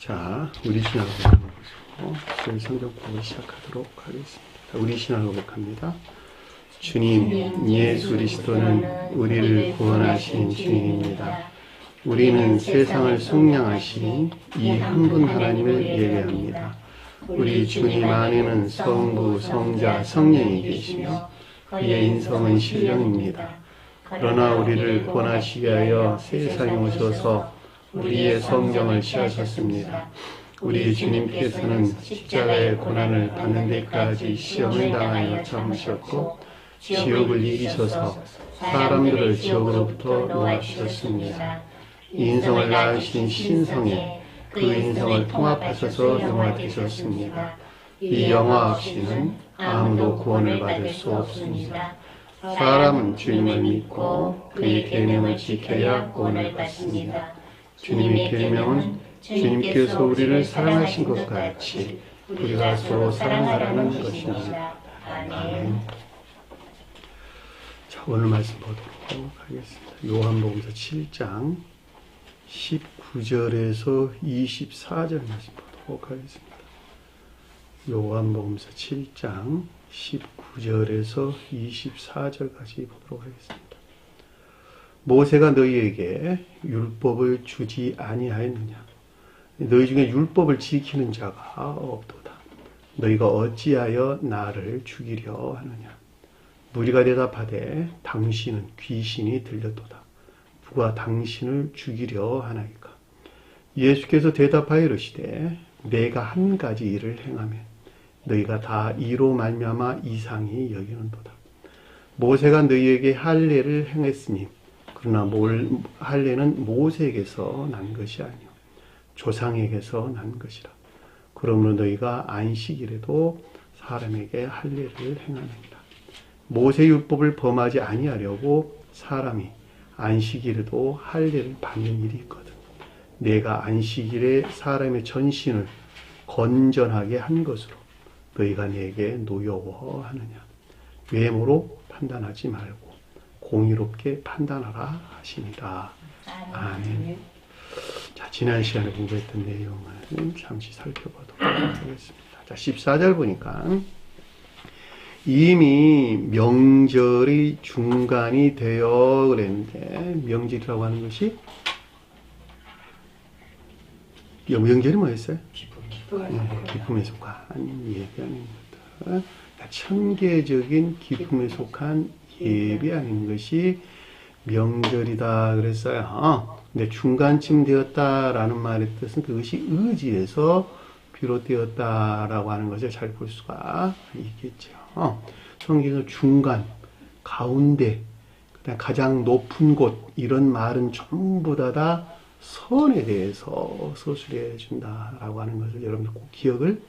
자, 우리 신앙을 보고 저희 성경 공부 시작하도록 하겠습니다. 우리 신앙을 고백합니다. 주님, 예수 그리스도는 우리를 구원하신 주님입니다. 우리는 세상을 속량하신 이 한 분 하나님을 예배합니다. 우리 주님 안에는 성부, 성자, 성령이 계시며 그의 인성은 신령입니다. 그러나 우리를 구원하시기 위하여 세상에 오셔서 우리의 성경을 씌하셨습니다. 우리 주님께서는 십자가의 고난을 받는 데까지 시험을 당하여 참으셨고 지옥을 이기셔서 사람들을 지옥으로부터 놓아주셨습니다. 인성을 낳으신 신성에 그 인성을 통합하셔서 영화되셨습니다. 이 영화 없이는 아무도 구원을 받을 수 없습니다. 사람은 주님을 믿고 그의 계명을 지켜야 구원을 받습니다. 주님의 계명은 주님께서 우리를 사랑하신 것 같이 우리가 서로 사랑하라는 것입니다. 아멘. 자, 오늘 말씀 보도록 하겠습니다. 요한복음서 7장 19절에서 24절 말씀 보도록 하겠습니다. 요한복음서 7장 19절에서 24절까지 보도록 하겠습니다. 모세가 너희에게 율법을 주지 아니하였느냐? 너희 중에 율법을 지키는 자가 없도다. 너희가 어찌하여 나를 죽이려 하느냐? 무리가 대답하되 당신은 귀신이 들렸도다. 누가 당신을 죽이려 하나이까? 예수께서 대답하여 이르시되 내가 한 가지 일을 행하면 너희가 다 이로 말미암아 이상히 여기는도다. 모세가 너희에게 할례를 행했으니 그러나 할례는 모세에게서 난 것이 아니요 조상에게서 난 것이라. 그러므로 너희가 안식일에도 사람에게 할례를 행하느니라. 모세 율법을 범하지 아니하려고 사람이 안식일에도 할례를 받는 일이 있거든. 내가 안식일에 사람의 전신을 건전하게 한 것으로 너희가 내게 노여워하느냐? 외모로 판단하지 말고 공의롭게 판단하라 하시니라. 아멘. 자, 지난 시간에 공부했던 내용을 잠시 살펴보도록 하겠습니다. 자, 14절 보니까 이미 명절이 중간이 되어 그랬는데, 명절이라고 하는 것이 명절이 뭐였어요? 기쁨에 속한 예배 아닙니다. 천계적인 기쁨에 속한 예배 아닌 것이 명절이다 그랬어요. 근데 중간쯤 되었다라는 말의 뜻은 그것이 의지에서 비롯되었다라고 하는 것을 잘 볼 수가 있겠죠. 성경에서 중간, 가운데, 그다음 가장 높은 곳 이런 말은 전부 다 선에 대해서 서술해 준다라고 하는 것을 여러분들 꼭 기억을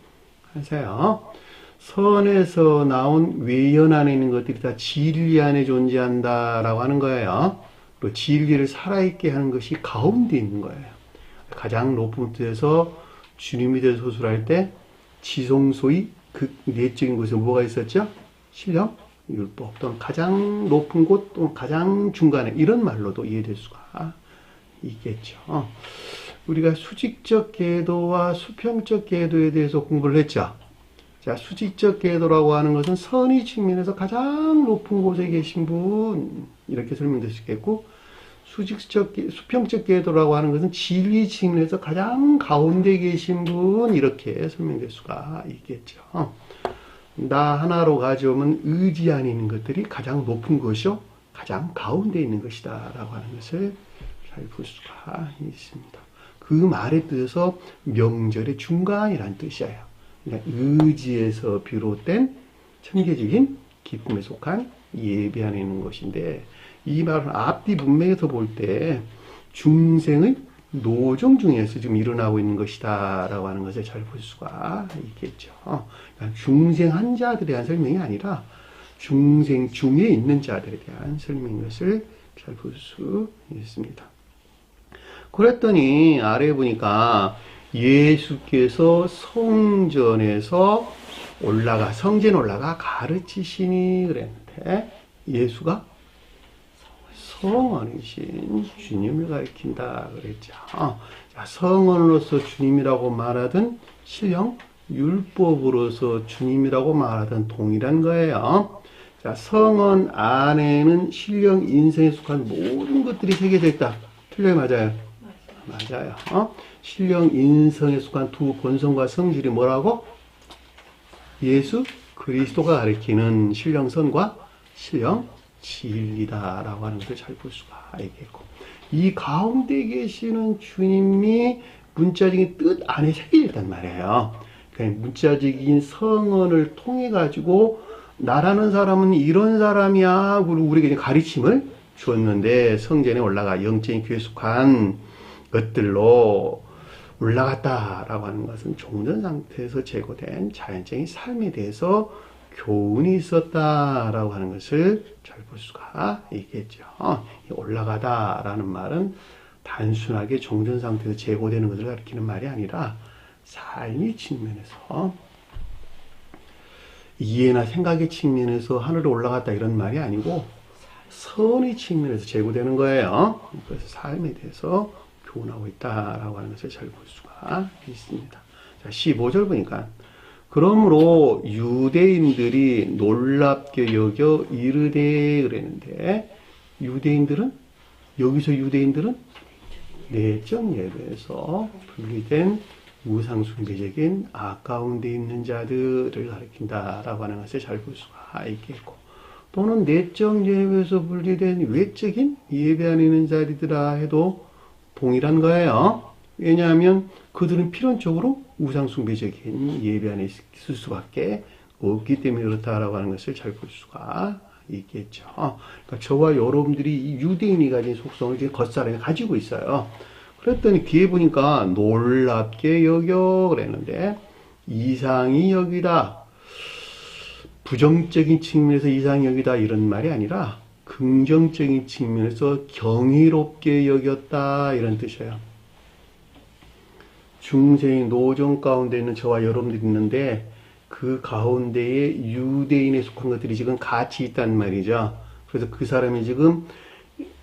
하세요. 선에서 나온 외연 안에 있는 것들이 다 진리 안에 존재한다라고 하는 거예요. 또 진리를 살아있게 하는 것이 가운데 있는 거예요. 가장 높은 곳에서 주님에 대해서 소술할 때 지성소의 그 내적인 곳에 뭐가 있었죠? 신령, 율법 또는 가장 높은 곳 또는 가장 중간에 이런 말로도 이해될 수가 있겠죠. 우리가 수직적 계도와 수평적 계도에 대해서 공부를 했죠. 자, 수직적 계도라고 하는 것은 선의 측면에서 가장 높은 곳에 계신 분 이렇게 설명될 수 있겠고, 수평적 계도라고 하는 것은 진리 측면에서 가장 가운데 계신 분 이렇게 설명될 수가 있겠죠. 나 하나로 가져오면 의지 안에 있는 것들이 가장 높은 것이요 가장 가운데 있는 것이다 라고 하는 것을 잘 볼 수가 있습니다. 그 말에 뜻에서 명절의 중간이란 뜻이에요. 그러니까 의지에서 비롯된 천계적인 기쁨에 속한 예배 안에 있는 것인데, 이 말은 앞뒤 문맥에서 볼 때 중생의 노정 중에서 지금 일어나고 있는 것이다 라고 하는 것을 잘 볼 수가 있겠죠. 그러니까 중생한 자들에 대한 설명이 아니라 중생 중에 있는 자들에 대한 설명인 것을 잘 볼 수 있습니다. 그랬더니 아래에 보니까 예수께서 성전에서 성전 올라가 가르치시니 그랬는데, 예수가 성 안이신 주님을 가리킨다 그랬죠. 자, 성언으로서 주님이라고 말하든 신령 율법으로서 주님이라고 말하든 동일한 거예요. 자, 성언 안에는 신령 인생에 속한 모든 것들이 새겨져 있다. 틀려요, 맞아요? 맞아요. 신령 인성에 속한 두 본성과 성질이 뭐라고? 예수 그리스도가 가리키는 신령선과 신령 진리다라고 하는 것을 잘 볼 수가 있겠고, 이 가운데 계시는 주님이 문자적인 뜻 안에 새겨져 있단 말이에요. 그러니까 문자적인 성언을 통해 가지고 나라는 사람은 이런 사람이야 그리고 우리에게 가르침을 주었는데, 성전에 올라가 영적인 교회에 속한 것들로 올라갔다라고 하는 것은 종전 상태에서 제고된 자연적인 삶에 대해서 교훈이 있었다라고 하는 것을 잘 볼 수가 있겠죠. 올라가다라는 말은 단순하게 종전 상태에서 제고되는 것을 가리키는 말이 아니라 삶의 측면에서, 이해나 생각의 측면에서 하늘로 올라갔다 이런 말이 아니고 선의 측면에서 제고되는 거예요. 그래서 삶에 대해서 교훈하고 있다라고 하는 것을 잘 볼 수가 있습니다. 자, 15절 보니까, 그러므로 유대인들이 놀랍게 여겨 이르되 그랬는데, 유대인들은, 여기서 유대인들은 내적 예배에서 분리된 우상숭배적인 아까운 데 있는 자들을 가리킨다라고 하는 것을 잘 볼 수가 있겠고, 또는 내적 예배에서 분리된 외적인 예배 안에 있는 자들이라 해도 동일한 거예요. 왜냐하면 그들은 필연적으로 우상숭배적인 예배 안에 있을 수밖에 없기 때문에 그렇다라고 하는 것을 잘 볼 수가 있겠죠. 그러니까 저와 여러분들이 유대인이 가진 속성을 지금 겉사람이 가지고 있어요. 그랬더니 뒤에 보니까 놀랍게 여겨 그랬는데, 이상히 여기다, 부정적인 측면에서 이상히 여기다 이런 말이 아니라 긍정적인 측면에서 경이롭게 여겼다 이런 뜻이에요. 중생의 노정 가운데 있는 저와 여러분들이 있는데, 그 가운데에 유대인에 속한 것들이 지금 같이 있단 말이죠. 그래서 그 사람이 지금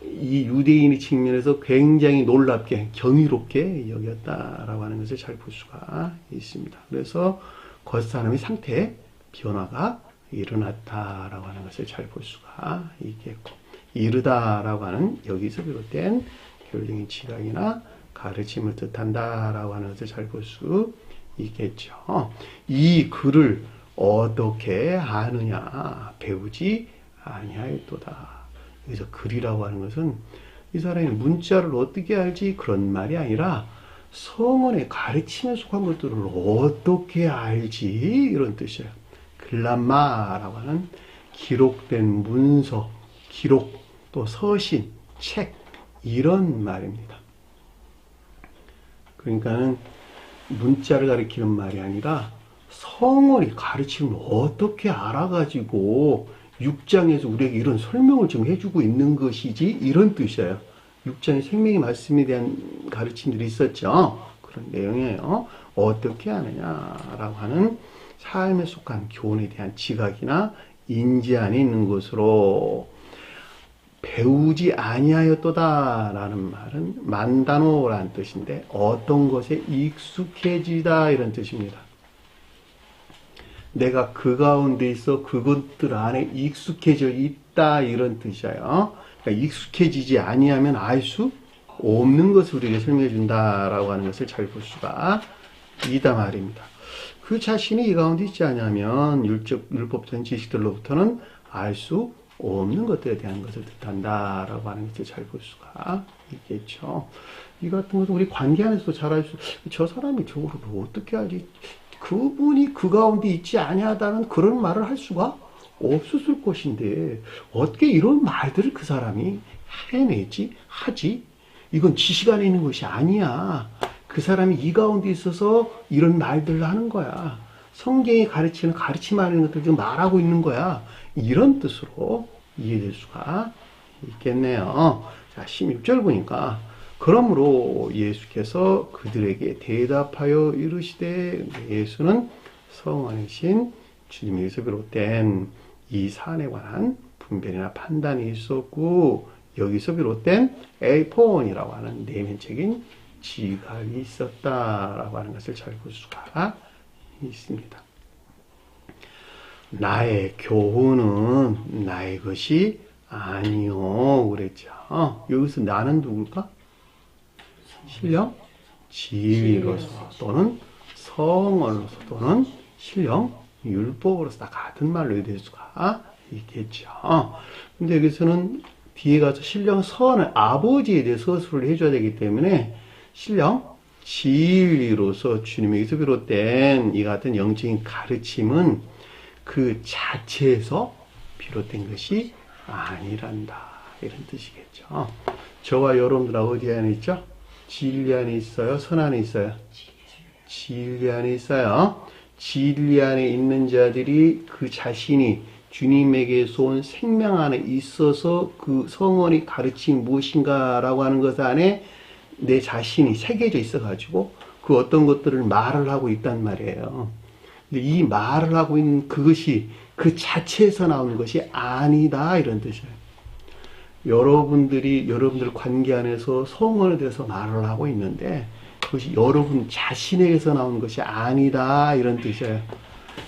이 유대인의 측면에서 굉장히 놀랍게 경이롭게 여겼다라고 하는 것을 잘 볼 수가 있습니다. 그래서 겉사람의 상태에 변화가 일어났다라고 하는 것을 잘 볼 수가 있겠고, 이르다라고 하는 여기서 비롯된 교리적인 지각이나 가르침을 뜻한다라고 하는 것을 잘 볼 수 있겠죠. 이 글을 어떻게 아느냐, 배우지 아니하였도다. 여기서 글이라고 하는 것은 이 사람이 문자를 어떻게 알지 그런 말이 아니라 성언의 가르침에 속한 것들을 어떻게 알지 이런 뜻이에요. 글람마라고 하는 기록된 문서, 기록, 또 서신, 책 이런 말입니다. 그러니까는 문자를 가리키는 말이 아니라 성언의 가르침을 어떻게 알아가지고 6장에서 우리에게 이런 설명을 좀 해주고 있는 것이지 이런 뜻이에요. 6장에 생명의 말씀에 대한 가르침들이 있었죠. 그런 내용이에요. 어떻게 하느냐라고 하는 삶에 속한 교훈에 대한 지각이나 인지 안에 있는 것으로 배우지 아니하였도다 라는 말은 만다노라는 뜻인데, 어떤 것에 익숙해지다 이런 뜻입니다. 내가 그 가운데 있어 그것들 안에 익숙해져 있다 이런 뜻이에요. 그러니까 익숙해지지 아니하면 알 수 없는 것을 우리에게 설명해 준다라고 하는 것을 잘 볼 수가 있다 말입니다. 그 자신이 이 가운데 있지 않으면 율법적인 지식들로부터는 알 수 없는 것들에 대한 것을 뜻한다라고 하는 것을 잘 볼 수가 있겠죠. 이 같은 것도 우리 관계 안에서도 잘 알 수, 저 사람이 저거를 어떻게 알지? 그분이 그 가운데 있지 아니하다는 그런 말을 할 수가 없었을 것인데 어떻게 이런 말들을 그 사람이 해내지? 하지? 이건 지식 안에 있는 것이 아니야. 그 사람이 이 가운데 있어서 이런 말들을 하는 거야. 성경이 가르치는 가르침 안에 있는 것들을 지금 말하고 있는 거야. 이런 뜻으로 이해될 수가 있겠네요. 자, 16절 보니까, 그러므로 예수께서 그들에게 대답하여 이르시되, 예수는 성안이신 주님에게서 비롯된 이 사안에 관한 분별이나 판단이 있었고, 여기서 비롯된 에이폰이라고 하는 내면적인 지각이 있었다라고 하는 것을 잘 볼 수가 있습니다. 나의 교훈은 나의 것이 아니요 그랬죠. 여기서 나는 누굴까? 신령 진리로서 또는 성언으로서 또는 신령 율법으로서 다 같은 말로 될 수가 있겠죠. 근데 여기서는 뒤에 가서 신령 선을 아버지에 대해 서술을 해줘야 되기 때문에 신령 진리로서 주님에게서 비롯된 이 같은 영적인 가르침은 그 자체에서 비롯된 것이 아니란다 이런 뜻이겠죠. 저와 여러분들하고 어디 안에 있죠? 진리 안에 있어요? 선 안에 있어요? 진리 안에 있어요. 진리 안에 있는 자들이 그 자신이 주님에게서 온 생명 안에 있어서 그 성언이 가르친 무엇인가라고 하는 것 안에 내 자신이 새겨져 있어가지고 그 어떤 것들을 말을 하고 있단 말이에요. 근데 이 말을 하고 있는 그것이 그 자체에서 나오는 것이 아니다 이런 뜻이에요. 여러분들 관계 안에서 성언에 대해서 말을 하고 있는데 그것이 여러분 자신에게서 나오는 것이 아니다 이런 뜻이에요.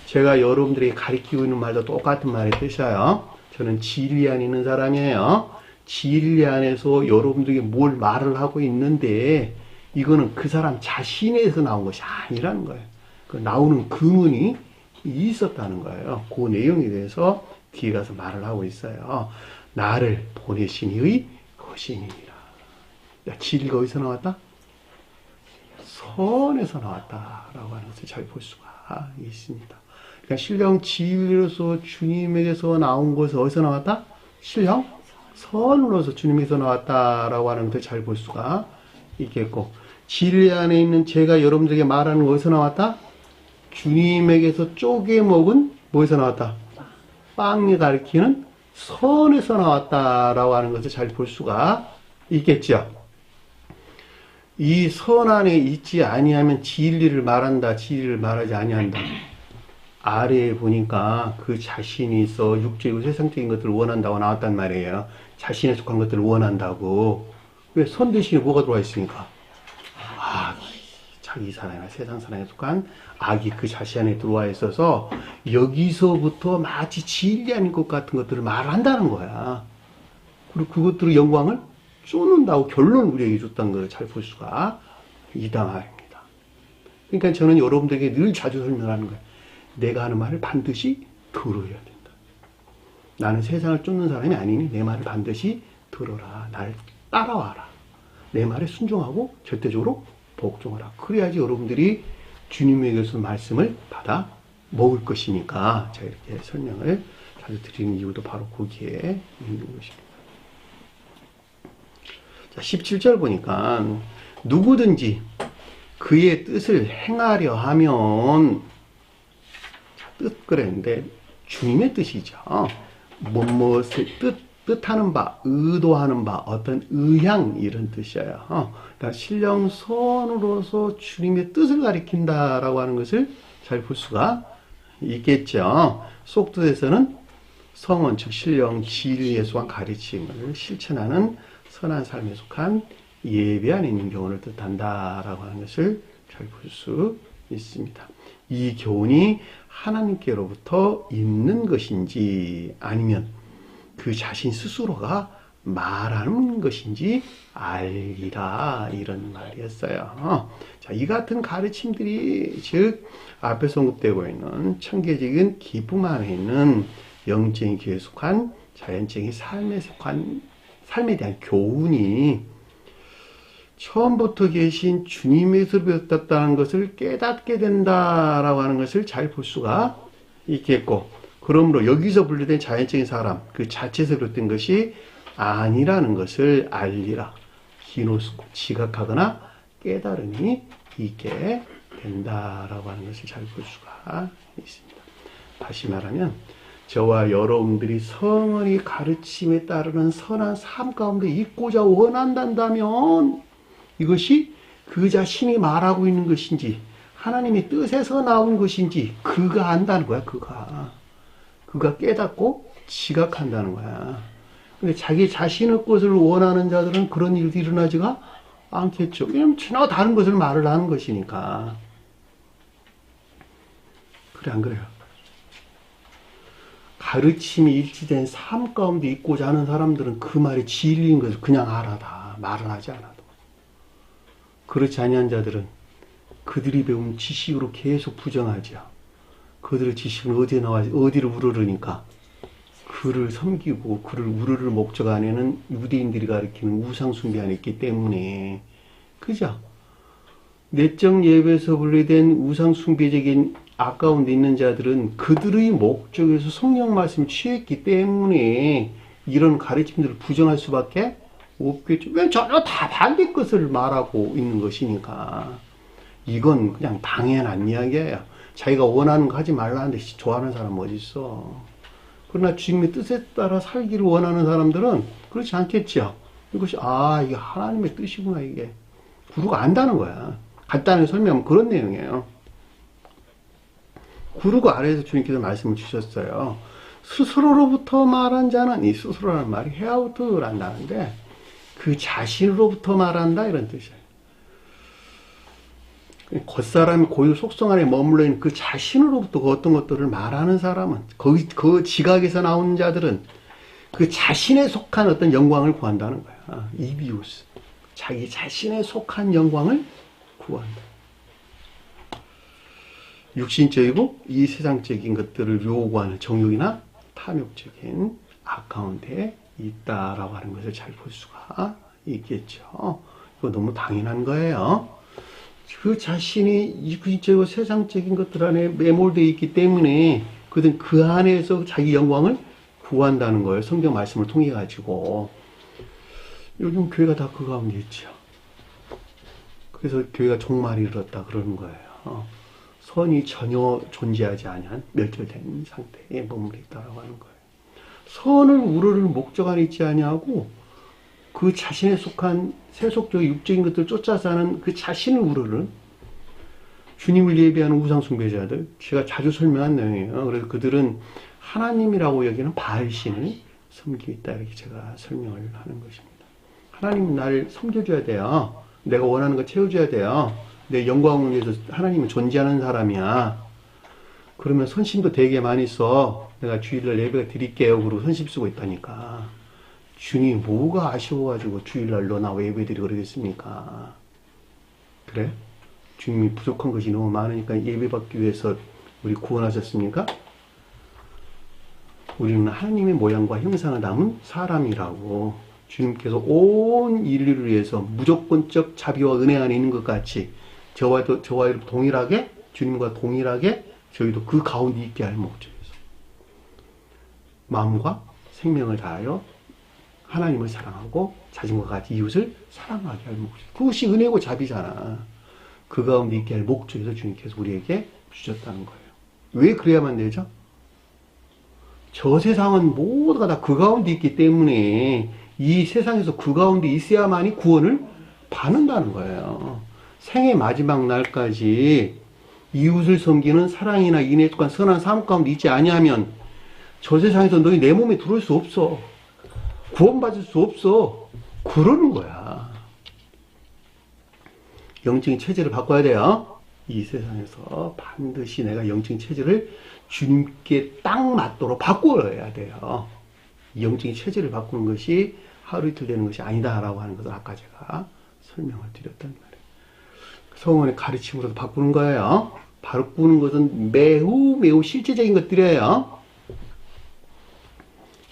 제가 여러분들에게 가르치고 있는 말도 똑같은 말의 뜻이에요. 저는 진리 안에 있는 사람이에요. 진리 안에서 여러분들에게 뭘 말을 하고 있는데 이거는 그 사람 자신에서 나온 것이 아니라는 거예요. 그 나오는 근원이 있었다는 거예요. 그 내용에 대해서 뒤에 가서 말을 하고 있어요. 나를 보내신 이의 것이니라. 진리가 어디서 나왔다? 선에서 나왔다라고 하는 것을 잘 볼 수가 있습니다. 그러니까 신령 진리로서 주님에게서 나온 것은 어디서 나왔다? 신령 선으로서 주님에게서 나왔다라고 하는 것을 잘 볼 수가 있겠고 진리 안에 있는 제가 여러분들에게 말하는 거 어디서 나왔다? 주님에게서 쪼개 먹은 뭐에서 나왔다? 빵이 가리키는 선에서 나왔다라고 하는 것을 잘 볼 수가 있겠죠. 이 선 안에 있지 아니하면 진리를 말한다, 진리를 말하지 아니한다. 아래에 보니까 그 자신이 있어 육적이고 세상적인 것들을 원한다고 나왔단 말이에요. 자신에 속한 것들을 원한다고. 왜 선 대신에 뭐가 들어와 있습니까? 악이, 자기 사랑이나 세상 사랑에 속한 악이 그 자신 안에 들어와 있어서 여기서부터 마치 진리 아닌 것 같은 것들을 말한다는 거야. 그리고 그것들의 영광을 쫓는다고 결론을 우리에게 줬다는 걸 잘 볼 수가 있다 말입니다. 그러니까 저는 여러분들에게 늘 자주 설명하는 거예요. 내가 하는 말을 반드시 들어야 된다. 나는 세상을 쫓는 사람이 아니니 내 말을 반드시 들어라. 날 따라와라. 내 말에 순종하고 절대적으로 복종하라. 그래야지 여러분들이 주님에게서 말씀을 받아 먹을 것이니까 제가 이렇게 설명을 자주 드리는 이유도 바로 거기에 있는 것입니다. 자, 17절 보니까 누구든지 그의 뜻을 행하려 하면 뜻 그랬는데 주님의 뜻이죠. 무엇을 뜻하는 바, 의도하는 바, 어떤 의향 이런 뜻이에요. 그러니까 신령선으로서 주님의 뜻을 가리킨다라고 하는 것을 잘 볼 수가 있겠죠. 속뜻에서는 성원 즉 신령 진리에 속한 가르침을 실천하는 선한 삶에 속한 예배 안에 있는 교훈을 뜻한다라고 하는 것을 잘 볼 수 있습니다. 이 교훈이 하나님께로부터 있는 것인지 아니면 그 자신 스스로가 말하는 것인지 알리라 이런 말이었어요. 자, 이 같은 가르침들이 즉 앞에서 언급되고 있는 천계적인 기쁨 안에 있는 영적인 기회에 속한 자연적인 삶에 대한 교훈이 처음부터 계신 주님에서 배웠다는 것을 깨닫게 된다라고 하는 것을 잘 볼 수가 있겠고, 그러므로 여기서 분류된 자연적인 사람 그 자체에서 비롯된 것이 아니라는 것을 알리라. 기노스코 지각하거나 깨달음이 있게 된다라고 하는 것을 잘 볼 수가 있습니다. 다시 말하면 저와 여러분들이 성언이 가르침에 따르는 선한 삶 가운데 있고자 원한다면 이것이 그 자신이 말하고 있는 것인지 하나님의 뜻에서 나온 것인지 그가 안다는 거야. 그가 깨닫고 지각한다는 거야. 근데 자기 자신의 것을 원하는 자들은 그런 일도 일어나지가 않겠죠. 왜냐면 지나가 다른 것을 말을 하는 것이니까. 그래, 안 그래요? 가르침이 일치된 삶 가운데 있고자 하는 사람들은 그 말이 진리인 것을 그냥 알아, 다. 말을 하지 않아도. 그렇지 아니한 자들은 그들이 배운 지식으로 계속 부정하죠. 그들의 지식은 어디에 나와, 어디를 우러르니까 그를 섬기고 그를 우르를 목적 안에는 유대인들이 가리키는 우상숭배 안에 있기 때문에, 그죠? 내적 예배에서 분리된 우상숭배적인 가운데 있는 자들은 그들의 목적에서 성령 말씀이 취했기 때문에 이런 가르침들을 부정할 수밖에 없겠죠. 왜 전혀 다 반대 것을 말하고 있는 것이니까. 이건 그냥 당연한 이야기예요. 자기가 원하는 거 하지 말라는데 좋아하는 사람 어디 있어. 그러나 주님의 뜻에 따라 살기를 원하는 사람들은 그렇지 않겠죠. 이것이 이게 하나님의 뜻이구나, 이게. 구루가 안다는 거야. 간단하게 설명하면 그런 내용이에요. 구루가 아래에서 주님께서 말씀을 주셨어요. 스스로로부터 말한 자는, 이 스스로라는 말이 헤아우트란다는데 그 자신으로부터 말한다, 이런 뜻이에요. 겉사람이 고유 속성 안에 머물러 있는 그 자신으로부터 그 어떤 것들을 말하는 사람은, 그 지각에서 나오는 자들은 그 자신에 속한 어떤 영광을 구한다는 거야. 이비우스. 자기 자신에 속한 영광을 구한다. 육신적이고 이 세상적인 것들을 요구하는 정욕이나 탐욕적인 악 가운데 있다라고 하는 것을 잘 볼 수가 있겠죠. 이거 너무 당연한 거예요. 그 자신이 육신적이고 세상적인 것들 안에 매몰되어 있기 때문에 그들은 그 안에서 자기 영광을 구한다는 거예요. 성경 말씀을 통해 가지고. 요즘 교회가 다 그 가운데 있죠. 그래서 교회가 종말이 이르렀다 그러는 거예요. 선이 전혀 존재하지 않은 멸절된 상태에 머물러 있다라고 하는 거예요. 선을 우러를 목적 안에 있지 아니하고 그 자신에 속한 세속적 육적인 것들을 쫓아서 하는 그 자신을 우러는 주님을 예배하는 우상숭배자들, 제가 자주 설명한 내용이에요. 그래서 그들은 하나님이라고 여기는 바알신을 섬기고 있다, 이렇게 제가 설명을 하는 것입니다. 하나님은 나를 섬겨줘야 돼요. 내가 원하는 거 채워줘야 돼요. 내 영광을 위해서 하나님은 존재하는 사람이야. 그러면 선심도 되게 많이 써. 내가 주일날 예배가 드릴게요. 그러고 선심 쓰고 있다니까. 주님 뭐가 아쉬워가지고 주일날 너나 예배 드리고 그러겠습니까? 그래? 주님이 부족한 것이 너무 많으니까 예배 받기 위해서 우리 구원하셨습니까? 우리는 하나님의 모양과 형상을 담은 사람이라고. 주님께서 온 인류를 위해서 무조건적 자비와 은혜 안에 있는 것 같이 저와 동일하게, 주님과 동일하게 저희도 그 가운데 있게 할 목적에서 마음과 생명을 다하여 하나님을 사랑하고 자신과 같이 이웃을 사랑하게 할 목적. 그것이 은혜고 자비잖아. 그 가운데 있게 할 목적에서 주님께서 우리에게 주셨다는 거예요. 왜 그래야만 되죠? 저 세상은 모두가 다 그 가운데 있기 때문에 이 세상에서 그 가운데 있어야만이 구원을 받는다는 거예요. 생의 마지막 날까지 이웃을 섬기는 사랑이나 인애에 속한 선한 삶 가운데 있지 아니하면 저 세상에서 너희 내 몸에 들어올 수 없어. 구원받을 수 없어. 그러는 거야. 영적인 체질을 바꿔야 돼요. 이 세상에서 반드시 내가 영적인 체질을 주님께 딱 맞도록 바꿔야 돼요. 영적인 체질을 바꾸는 것이 하루 이틀 되는 것이 아니다라고 하는 것을 아까 제가 설명을 드렸단 말이에요. 성원의 가르침으로도 바꾸는 거예요. 바꾸는 것은 매우 실제적인 것들이에요.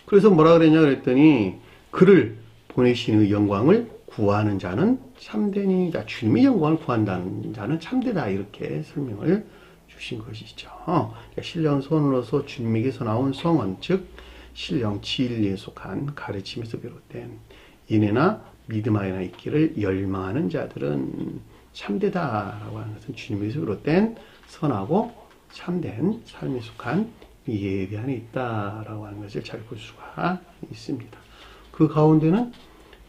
그래서 뭐라 그랬냐 그랬더니 그를 보내시는 영광을 구하는 자는 참되니, 주님의 영광을 구한다는 자는 참되다, 이렇게 설명을 주신 것이죠. 신령 선으로서 주님에게서 나온 성원, 즉 신령 진리에 속한 가르침에서 비롯된 인애나 믿음 안에 있기를 열망하는 자들은 참되다라고 하는 것은 주님에서 비롯된 선하고 참된 삶에 속한 예배 안에 있다라고 하는 것을 잘 볼 수가 있습니다. 그 가운데는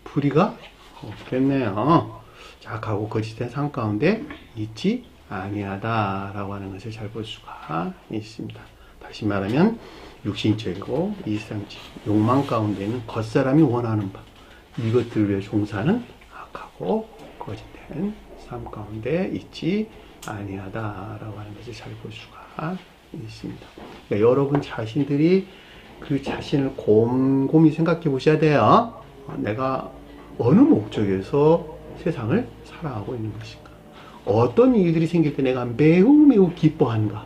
불의가 없겠네요. 악하고 거짓된 삶 가운데 있지 아니하다라고 하는 것을 잘 볼 수가 있습니다. 다시 말하면 육신적이고 이상적 욕망 가운데는 겉사람이 원하는 바, 이것들을 위해 종사는 악하고 거짓된 삶 가운데 있지 아니하다라고 하는 것을 잘 볼 수가 있습니다. 그러니까 여러분 자신들이 그 자신을 곰곰이 생각해 보셔야 돼요. 내가 어느 목적에서 세상을 살아가고 있는 것인가? 어떤 일들이 생길 때 내가 매우 기뻐하는가?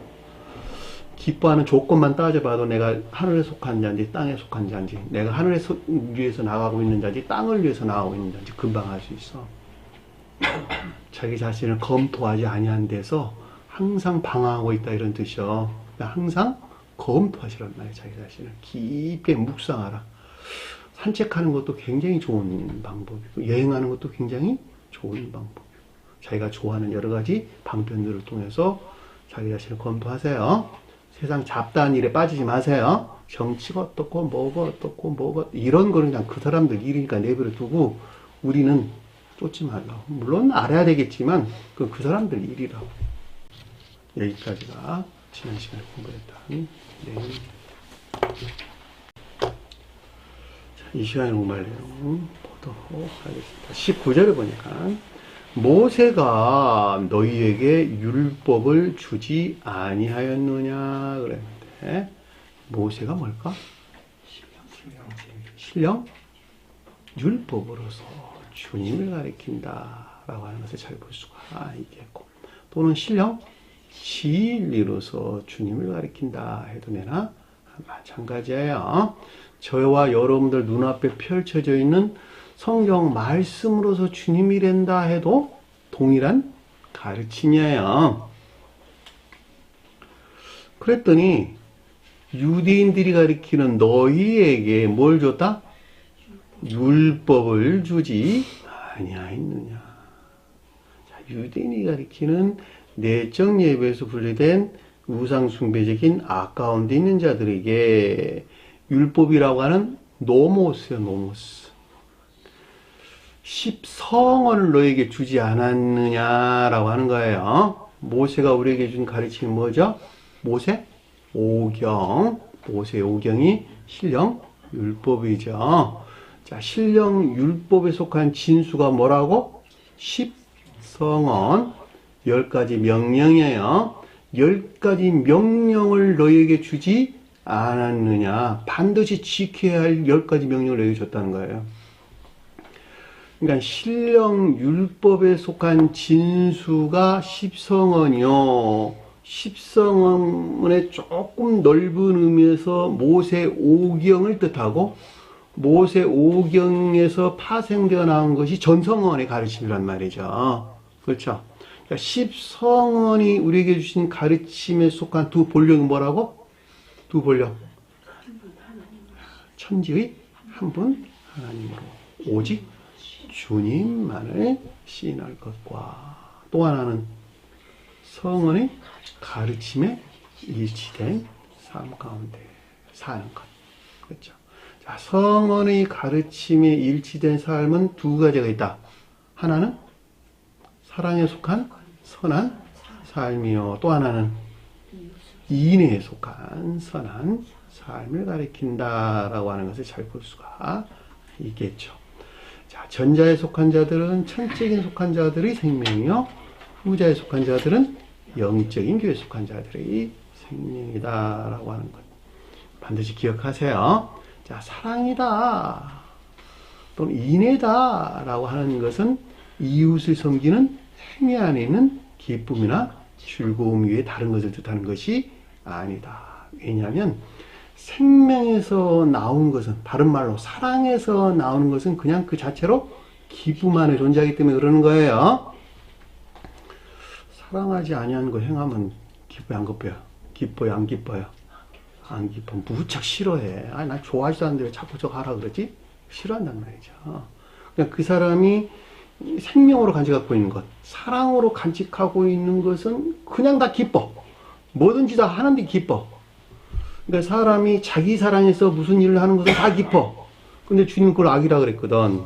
기뻐하는 조건만 따져봐도 내가 하늘에 속한 자인지 땅에 속한 자인지, 내가 하늘에 위해서 나가고 있는 자인지 땅을 위해서 나가고 있는 자인지 금방 알 수 있어. 자기 자신을 검토하지 아니한 데서 항상 방황하고 있다 이런 뜻이요. 항상 검토하시란 말이에요. 자기 자신을 깊게 묵상하라. 산책하는 것도 굉장히 좋은 방법이고 여행하는 것도 굉장히 좋은 방법이고 자기가 좋아하는 여러 가지 방편들을 통해서 자기 자신을 검토하세요. 세상 잡다한 일에 빠지지 마세요. 정치가 어떻고 뭐가 어떻고 뭐가 이런 거는 그냥 그 사람들 일이니까 내버려 두고 우리는 쫓지 말라고. 물론 알아야 되겠지만 그 사람들 일이라고. 여기까지가 지난 시간에 공부했던 내용입니다. 이 시간에 공부할 내용 보도록 하겠습니다. 19절을 보니까 모세가 너희에게 율법을 주지 아니하였느냐 그랬는데 모세가 뭘까? 신령 율법으로서 주님을 가리킨다 라고 하는 것을 잘 볼 수가 있겠고 또는 신령 진리로서 주님을 가리킨다 해도 되나? 마찬가지예요. 저와 여러분들 눈앞에 펼쳐져 있는 성경 말씀으로서 주님이란다 해도 동일한 가르침이에요. 그랬더니 유대인들이 가리키는 너희에게 뭘 줬다? 율법을 주지 아니하였느냐. 자, 유대인이 가리키는 내적 예배에서 분리된 우상숭배적인 아까운 데 있는 자들에게 율법이라고 하는 노모스요, 노모스. 10성언을 너에게 주지 않았느냐라고 하는 거예요. 모세가 우리에게 준 가르침이 뭐죠? 모세 오경. 모세 오경이 신령 율법이죠. 자, 신령 율법에 속한 진수가 뭐라고? 10성언. 10가지 명령이에요. 10가지 명령을 너에게 주지 않았느냐. 반드시 지켜야 할 10가지 명령을 너에게 줬다는 거예요. 그러니까 신령 율법에 속한 진수가 10성언이요. 10성언의 조금 넓은 의미에서 모세 오경을 뜻하고 모세 오경에서 파생되어 나온 것이 전성언의 가르침이란 말이죠. 그렇죠? 그러니까 10성언이 우리에게 주신 가르침에 속한 두 본령이 뭐라고? 두 본령. 천지의 한 분 하나님으로 오직 주님만을 시인할 것과 또 하나는 성언의 가르침에 일치된 삶 가운데 사는 것. 그렇죠? 자, 성언의 가르침에 일치된 삶은 두 가지가 있다. 하나는 사랑에 속한 선한 삶이요. 또 하나는 인애에 속한 선한 삶을 가리킨다라고 하는 것을 잘 볼 수가 있겠죠. 자, 전자에 속한 자들은 천적인 속한 자들의 생명이요. 후자에 속한 자들은 영적인 교회에 속한 자들의 생명이다라고 하는 것. 반드시 기억하세요. 자, 사랑이다 또는 인애다라고 하는 것은 이웃을 섬기는 행위 안에 있는 기쁨이나 즐거움 외에 다른 것을 뜻하는 것이 아니다. 왜냐하면 생명에서 나온 것은 다른 말로 사랑에서 나오는 것은 그냥 그 자체로 기쁨 안에 존재하기 때문에 그러는 거예요. 사랑하지 아니하는 거 행하면 기뻐요 안 기뻐요? 기뻐요 안 기뻐요? 안 기뻐. 무척 싫어해. 아니 나 좋아하지도 않는데 왜 자꾸 저거 하라 그러지? 싫어한단 말이죠. 그러니까 그 사람이 생명으로 간직하고 있는 것, 사랑으로 간직하고 있는 것은 그냥 다 기뻐. 뭐든지 다 하는데 기뻐. 그러니까 사람이 자기 사랑에서 무슨 일을 하는 것은 다 기뻐. 근데 주님 그걸 악이라 그랬거든.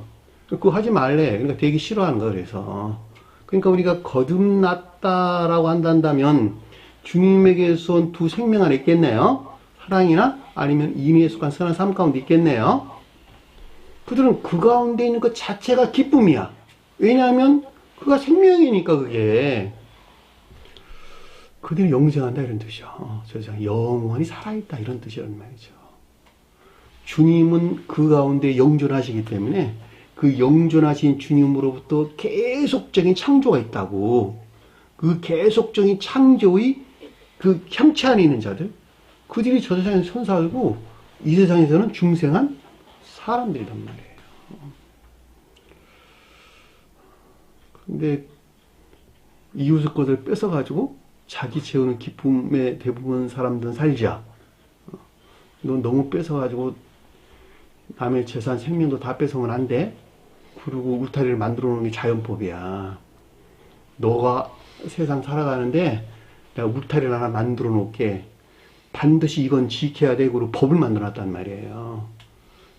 그거 하지 말래. 그러니까 되게 싫어하는 거야. 그래서. 그러니까 우리가 거듭났다라고 한다면 주님에게서 온 두 생명 안에 있겠네요. 사랑이나 아니면 인애에 속한 선한 삶 가운데 있겠네요. 그들은 그 가운데 있는 것 자체가 기쁨이야. 왜냐하면 그가 생명이니까 그게 그들이 영생한다 이런 뜻이요. 세상 영원히 살아있다 이런 뜻이란 말이죠. 주님은 그 가운데 영존하시기 때문에 그 영존하신 주님으로부터 계속적인 창조가 있다고. 그 계속적인 창조의 그 형체 안에 있는 자들, 그들이 저 세상에서 천사이고 이 세상에서는 중생한 사람들이란 말이에요. 근데 이웃의 것을 뺏어가지고 자기 채우는 기쁨에 대부분 사람들은 살자. 넌 너무 뺏어가지고 남의 재산, 생명도 다 뺏으면 안 돼. 그리고 울타리를 만들어 놓는 게 자연법이야. 너가 세상 살아가는데 내가 울타리를 하나 만들어 놓을게. 반드시 이건 지켜야 되고 그리고 법을 만들어 놨단 말이에요.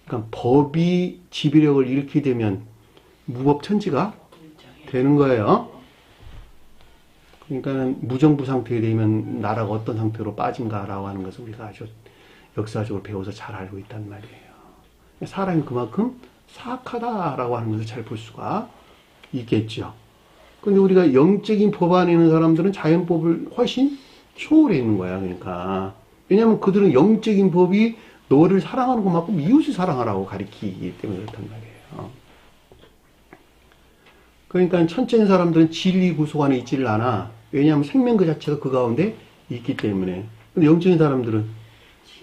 그러니까 법이 지배력을 잃게 되면 무법천지가 되는 거예요. 그러니까 무정부 상태에 되면 나라가 어떤 상태로 빠진가라고 하는 것을 우리가 아주 역사적으로 배워서 잘 알고 있단 말이에요. 사람이 그만큼 사악하다라고 하는 것을 잘 볼 수가 있겠죠. 근데 우리가 영적인 법 안에 있는 사람들은 자연법을 훨씬 초월해 있는 거야. 그러니까. 왜냐하면 그들은 영적인 법이 너를 사랑하는 것만큼 이웃을 사랑하라고 가리키기 때문에 그렇단 말이에요. 그러니까 천적인 사람들은 진리 구속 안에 있지를 않아. 왜냐하면 생명 그 자체가 그 가운데 있기 때문에. 근데 영적인 사람들은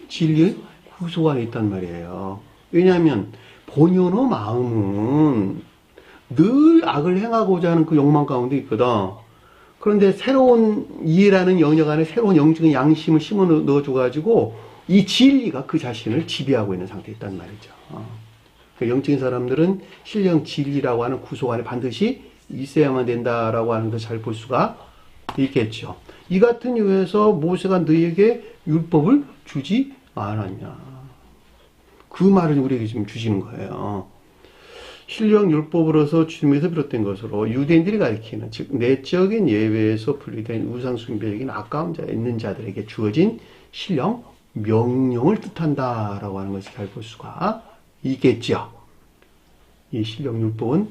진리의 구속 안에 있단 말이에요. 왜냐하면 본연의 마음은 늘 악을 행하고자 하는 그 욕망 가운데 있거든. 그런데 새로운 이해라는 영역 안에 새로운 영적인 양심을 심어 넣어줘가지고 이 진리가 그 자신을 지배하고 있는 상태에 있단 말이죠. 영적인 사람들은 신령 진리라고 하는 구속 안에 반드시 있어야만 된다라고 하는 것을 잘 볼 수가 있겠죠. 이 같은 이유에서 모세가 너희에게 율법을 주지 않았냐. 그 말을 우리에게 지금 주시는 거예요. 신령 율법으로서 주님에서 비롯된 것으로 유대인들이 가리키는 즉 내적인 예외에서 분리된 우상 숭배적인 아까운 자 있는 자들에게 주어진 신령 명령을 뜻한다라고 하는 것을 잘 볼 수가 있겠죠. 이 신령 율법은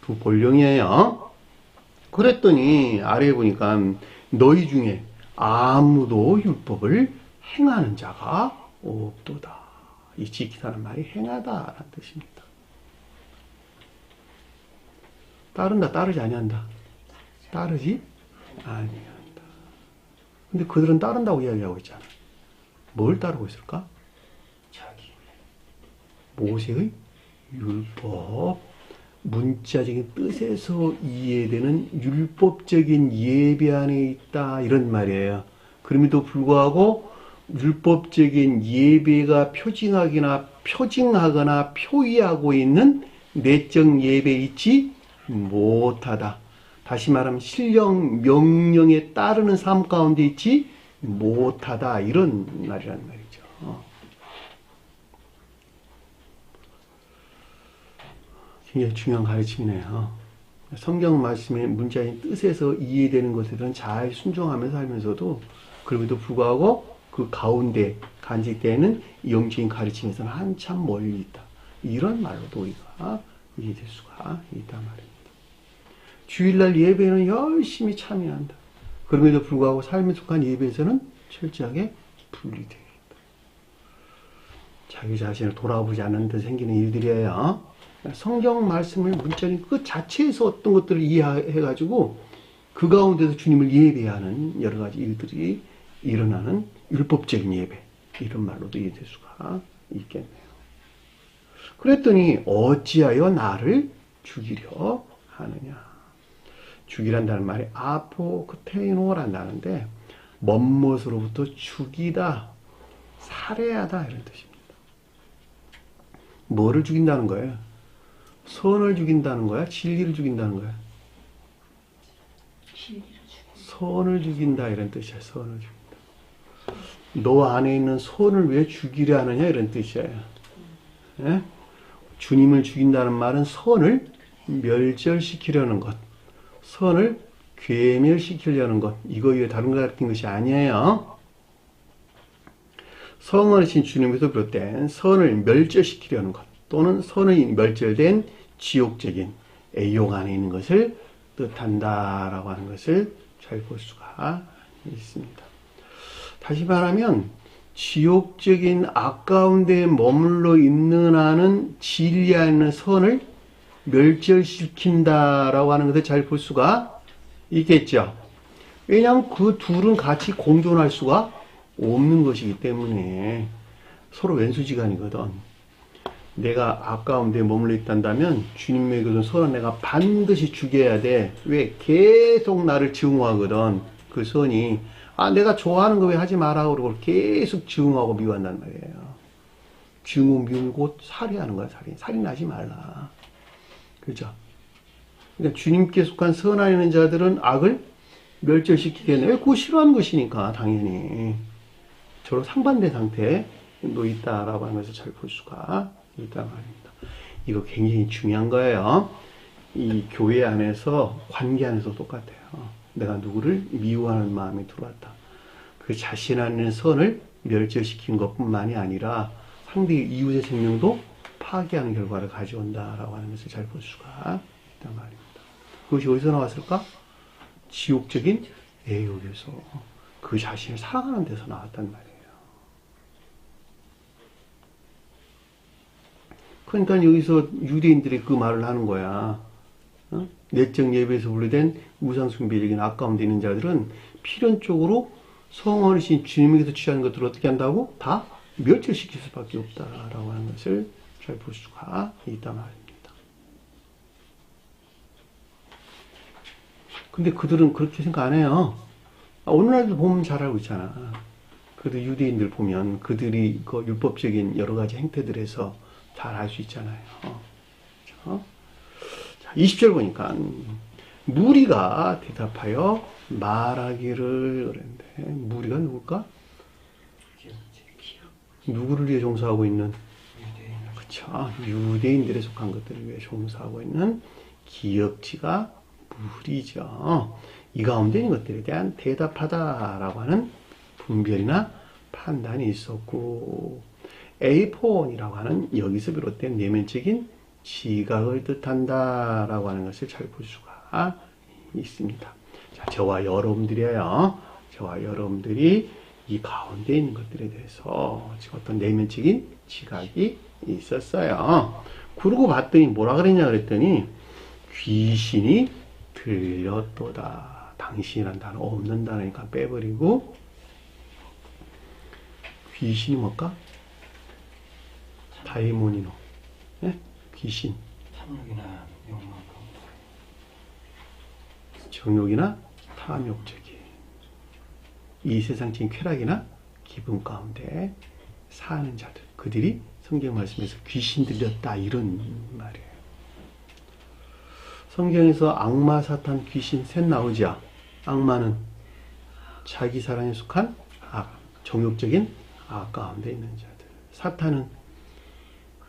두 본령이에요. 그랬더니 아래에 보니까 너희 중에 아무도 율법을 행하는 자가 없도다. 이 지키다는 말이 행하다라는 뜻입니다. 따른다, 따르지 아니한다. 따르지 아니한다. 근데 그들은 따른다고 이야기하고 있잖아. 뭘 따르고 있을까? 모세의 율법, 문자적인 뜻에서 이해되는 율법적인 예배 안에 있다 이런 말이에요. 그럼에도 불구하고 율법적인 예배가 표징하거나 표의하고 있는 내적 예배에 있지 못하다. 다시 말하면 신령 명령에 따르는 삶 가운데 있지 못하다 이런 말이란 말이죠. 굉장히 중요한 가르침이네요. 성경 말씀의 문자인 뜻에서 이해되는 것들은 잘 순종하면서 살면서도 그럼에도 불구하고 그 가운데 간직되는 영적인 가르침에서는 한참 멀리 있다. 이런 말로도 우리가 이해될 수가 있단 말입니다. 주일날 예배는 열심히 참여한다. 그럼에도 불구하고 삶에 속한 예배에서는 철저하게 분리되어 있다. 자기 자신을 돌아보지 않는 데 생기는 일들이에요. 성경 말씀을 문자인 그 자체에서 어떤 것들을 이해해가지고 그 가운데서 주님을 예배하는 여러 가지 일들이 일어나는 율법적인 예배 이런 말로도 이해될 수가 있겠네요. 그랬더니 어찌하여 나를 죽이려 하느냐. 죽이란다는 말이 아포크테이노란다는데 먼못으로부터 죽이다, 살해하다 이런 뜻입니다. 뭐를 죽인다는 거예요? 선을 죽인다는 거야? 진리를 죽인다는 거야? 선을 죽인다 이런 뜻이야. 선을 죽인다. 너 안에 있는 선을 왜 죽이려 하느냐 이런 뜻이에요. 예? 주님을 죽인다는 말은 선을 멸절시키려는 것, 선을 괴멸시키려는 것, 이거 외에 다른 것 같은 것이 아니에요. 성원하신 주님에서 비롯된 선을 멸절시키려는 것, 또는 선이 멸절된 지옥적인 애용 안에 있는 것을 뜻한다라고 하는 것을 잘 볼 수가 있습니다. 다시 말하면 지옥적인 아까운 데에 머물러 있는 한은 진리하는 선을 멸절시킨다라고 하는 것을 잘 볼 수가 있겠죠. 왜냐하면 그 둘은 같이 공존할 수가 없는 것이기 때문에 서로 왼수지간이거든. 내가 아까운 데에 머물러 있단다면 주님에게 준 선은 내가 반드시 죽여야 돼. 왜? 계속 나를 증오하거든. 그 선이. 아, 내가 좋아하는 거 왜 하지 마라 그러고 계속 증오하고 미워한단 말이에요. 증오, 미움 곧 살인하는 거야, 살인. 살인하지 말라. 그죠? 그러니까 주님께 속한 선하는 자들은 악을 멸절시키겠네. 왜? 그거 싫어하는 것이니까, 당연히. 저로 상반된 상태에 놓여있다라고 하는 것을 잘 볼 수가 있단 말입니다. 이거 굉장히 중요한 거예요. 이 교회 안에서, 관계 안에서 똑같아요. 내가 누구를 미워하는 마음이 들어왔다. 그 자신 안에 선을 멸절시킨 것뿐만이 아니라 상대의 이웃의 생명도 파괴하는 결과를 가져온다라고 하는 것을 잘 볼 수가 있단 말입니다. 그것이 어디서 나왔을까? 지옥적인 애욕에서 그 자신을 사랑하는 데서 나왔단 말이에요. 그러니까 여기서 유대인들이 그 말을 하는 거야. 내적 예배에서 분리된 우상숭배적인 아까운 데 있는 자들은 필연적으로 성원이신 주님에게서 취하는 것들을 어떻게 한다고? 다 멸절시킬 수밖에 없다라고 하는 것을 잘 볼 수가 있단 말입니다. 근데 그들은 그렇게 생각 안 해요. 오늘날도 보면 잘 알고 있잖아. 그래도 유대인들 보면 그들이 그 율법적인 여러 가지 행태들에서 잘 알 수 있잖아요. 그렇죠? 20절 보니까 무리가 대답하여 말하기를 그랬는데 무리가 누굴까? 누구를 위해 종사하고 있는? 그쵸. 유대인들에 속한 것들을 위해 종사하고 있는 기업지가 무리죠. 이 가운데 있는 것들에 대한 대답하다라고 하는 분별이나 판단이 있었고 에이폰이라고 하는 여기서 비롯된 내면적인 지각을 뜻한다라고 하는 것을 잘 볼 수가 있습니다. 자, 저와 여러분들이에요. 저와 여러분들이 이 가운데 있는 것들에 대해서 지금 어떤 내면적인 지각이 있었어요. 그러고 봤더니 뭐라 그랬냐 그랬더니 귀신이 들렸도다. 당신이란 단어 없는 단어니까 빼버리고 귀신이 뭘까? 다이모니노. 네? 귀신. 탐욕이나 욕망. 정욕이나 탐욕적인 이 세상적인 쾌락이나 기분 가운데 사는 자들. 그들이 성경 말씀에서 귀신 들렸다 이런 말이에요. 성경에서 악마, 사탄, 귀신 셋 나오죠. 악마는 자기 사랑에 속한 악, 정욕적인 악 가운데 있는 자들. 사탄은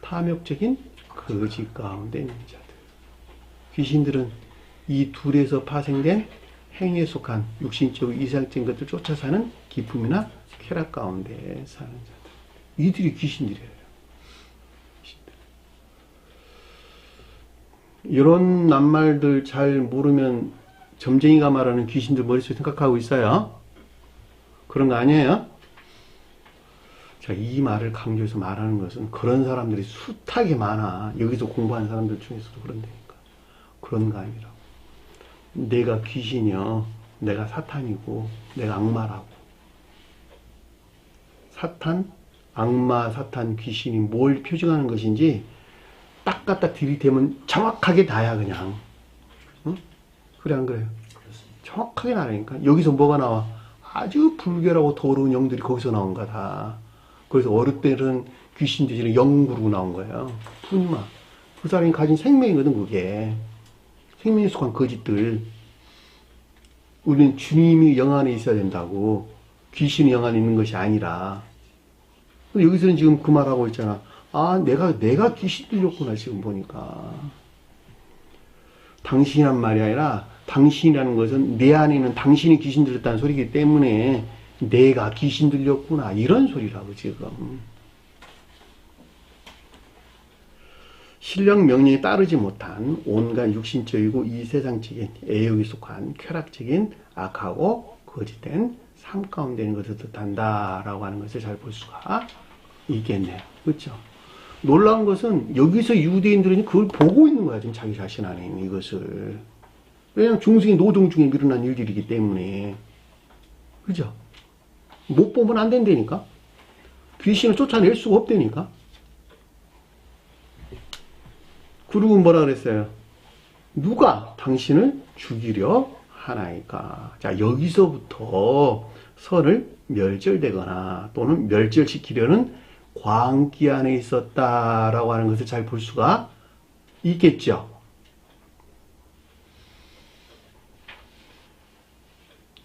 탐욕적인 거짓 가운데 있는 자들. 귀신들은 이 둘에서 파생된 행위에 속한 육신적 이상적인 것들 쫓아 사는 기쁨이나 쾌락 가운데 사는 자들. 이들이 귀신들이에요. 이런 낱말들 잘 모르면 점쟁이가 말하는 귀신들 머릿속에 생각하고 있어요. 그런 거 아니에요? 자, 이 말을 강조해서 말하는 것은 그런 사람들이 숱하게 많아. 여기서 공부하는 사람들 중에서도 그런다니까. 그런 거 아니라고. 내가 귀신이요. 내가 사탄이고 내가 악마라고. 사탄, 악마, 사탄, 귀신이 뭘 표징하는 것인지 딱 갖다 들이대면 정확하게 나야 그냥. 응? 그래 안 그래요? 그렇습니다. 정확하게 나라니까. 여기서 뭐가 나와? 아주 불결하고 더러운 영들이 거기서 나온 거야 다. 그래서 어른들은 귀신 대신에 영 부르고 나온 거예요. 푸니마. 그 사람이 가진 생명이거든 그게. 생명에 속한 거짓들. 우리는 주님이 영 안에 있어야 된다고. 귀신이 영 안에 있는 것이 아니라. 여기서는 지금 그 말하고 있잖아. 아, 내가 귀신 들렸구나, 지금 보니까. 당신이란 말이 아니라, 당신이라는 것은 내 안에 있는 당신이 귀신 들렸다는 소리이기 때문에, 내가 귀신 들렸구나, 이런 소리라고, 지금. 신령 명령에 따르지 못한 온갖 육신적이고 이 세상적인 애욕에 속한 쾌락적인 악하고 거짓된 삶 가운데 있는 것을 뜻한다라고 하는 것을 잘 볼 수가 있겠네요. 그렇죠? 놀라운 것은 여기서 유대인들은 그걸 보고 있는 거야. 지금 자기 자신 안에 있는 이것을. 왜냐하면 중생이 노동 중에 일어난 일들이기 때문에. 그죠? 못 보면 안 된다니까. 귀신을 쫓아낼 수가 없다니까. 그리고 뭐라 그랬어요? 누가 당신을 죽이려 하나이까. 자, 여기서부터 선을 멸절되거나 또는 멸절시키려는 광기 안에 있었다라고 하는 것을 잘 볼 수가 있겠죠.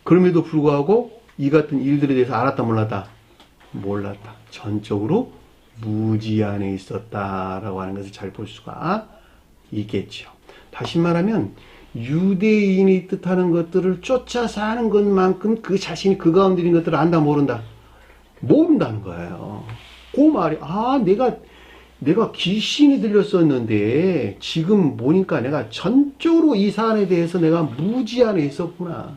그럼에도 불구하고 이 같은 일들에 대해서 알았다 몰랐다? 몰랐다. 전적으로 무지 안에 있었다라고 하는 것을 잘 볼 수가 있겠죠. 다시 말하면 유대인이 뜻하는 것들을 쫓아 사는 것만큼 그 자신이 그 가운데 있는 것들을 안다 모른다? 모른다는 거예요. 그 말이 내가 귀신이 들렸었는데 지금 보니까 내가 전적으로 이 사안에 대해서 내가 무지 안에 있었구나.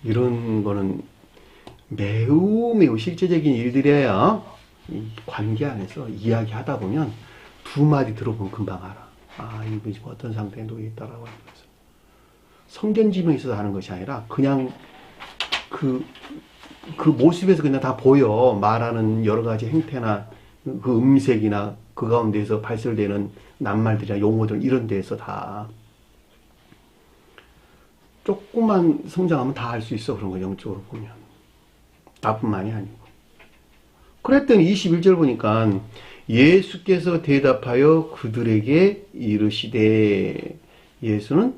이런 거는 매우 실제적인 일들이에요. 이 관계 안에서 이야기하다 보면 두 마디 들어보면 금방 알아. 아, 이분이 지금 어떤 상태에 놓여 있다라고 하는 거죠. 성견지명이 있어서 하는 것이 아니라 그냥 그 모습에서 그냥 다 보여. 말하는 여러 가지 행태나 그 음색이나 그 가운데에서 발설되는 낱말들이나 용어들 이런 데에서 다 조금만 성장하면 다 알 수 있어. 그런 거 영적으로 보면. 나뿐만이 아니고. 그랬더니 21절 보니까 예수께서 대답하여 그들에게 이르시되 예수는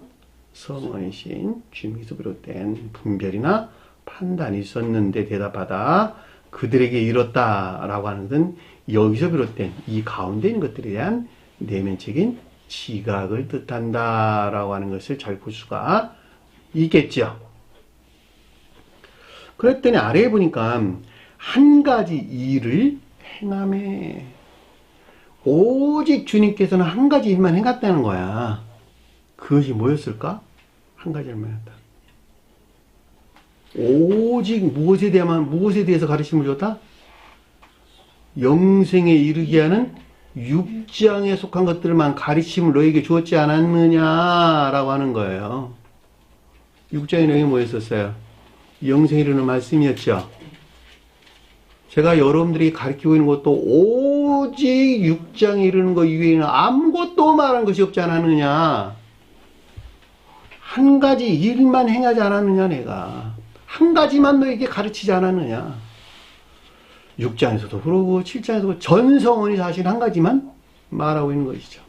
성원이신 주님께서 비롯된 분별이나 판단이 있었는데 대답하다 그들에게 이뤘다라고 하는 것은 여기서 비롯된 이 가운데 있는 것들에 대한 내면적인 지각을 뜻한다라고 하는 것을 잘 볼 수가 있겠죠. 그랬더니 아래에 보니까 한 가지 일을 행하매 오직 주님께서는 한 가지 일만 행했다는 거야. 그것이 뭐였을까? 한 가지 일만 했다. 오직 무엇에 대해서 가르침을 줬다? 영생에 이르게 하는 6장에 속한 것들만 가르침을 너에게 주었지 않았느냐라고 하는 거예요. 6장의 내용이 뭐였었어요? 영생에 이르는 말씀이었죠. 제가 여러분들이 가르치고 있는 것도 오직 6장에 이르는 것 이외에는 아무것도 말한 것이 없지 않았느냐. 한 가지 일만 행하지 않았느냐 내가. 한 가지만 너에게 가르치지 않았느냐. 6장에서도 그러고 7장에서도 전 성원이 사실 한 가지만 말하고 있는 것이죠.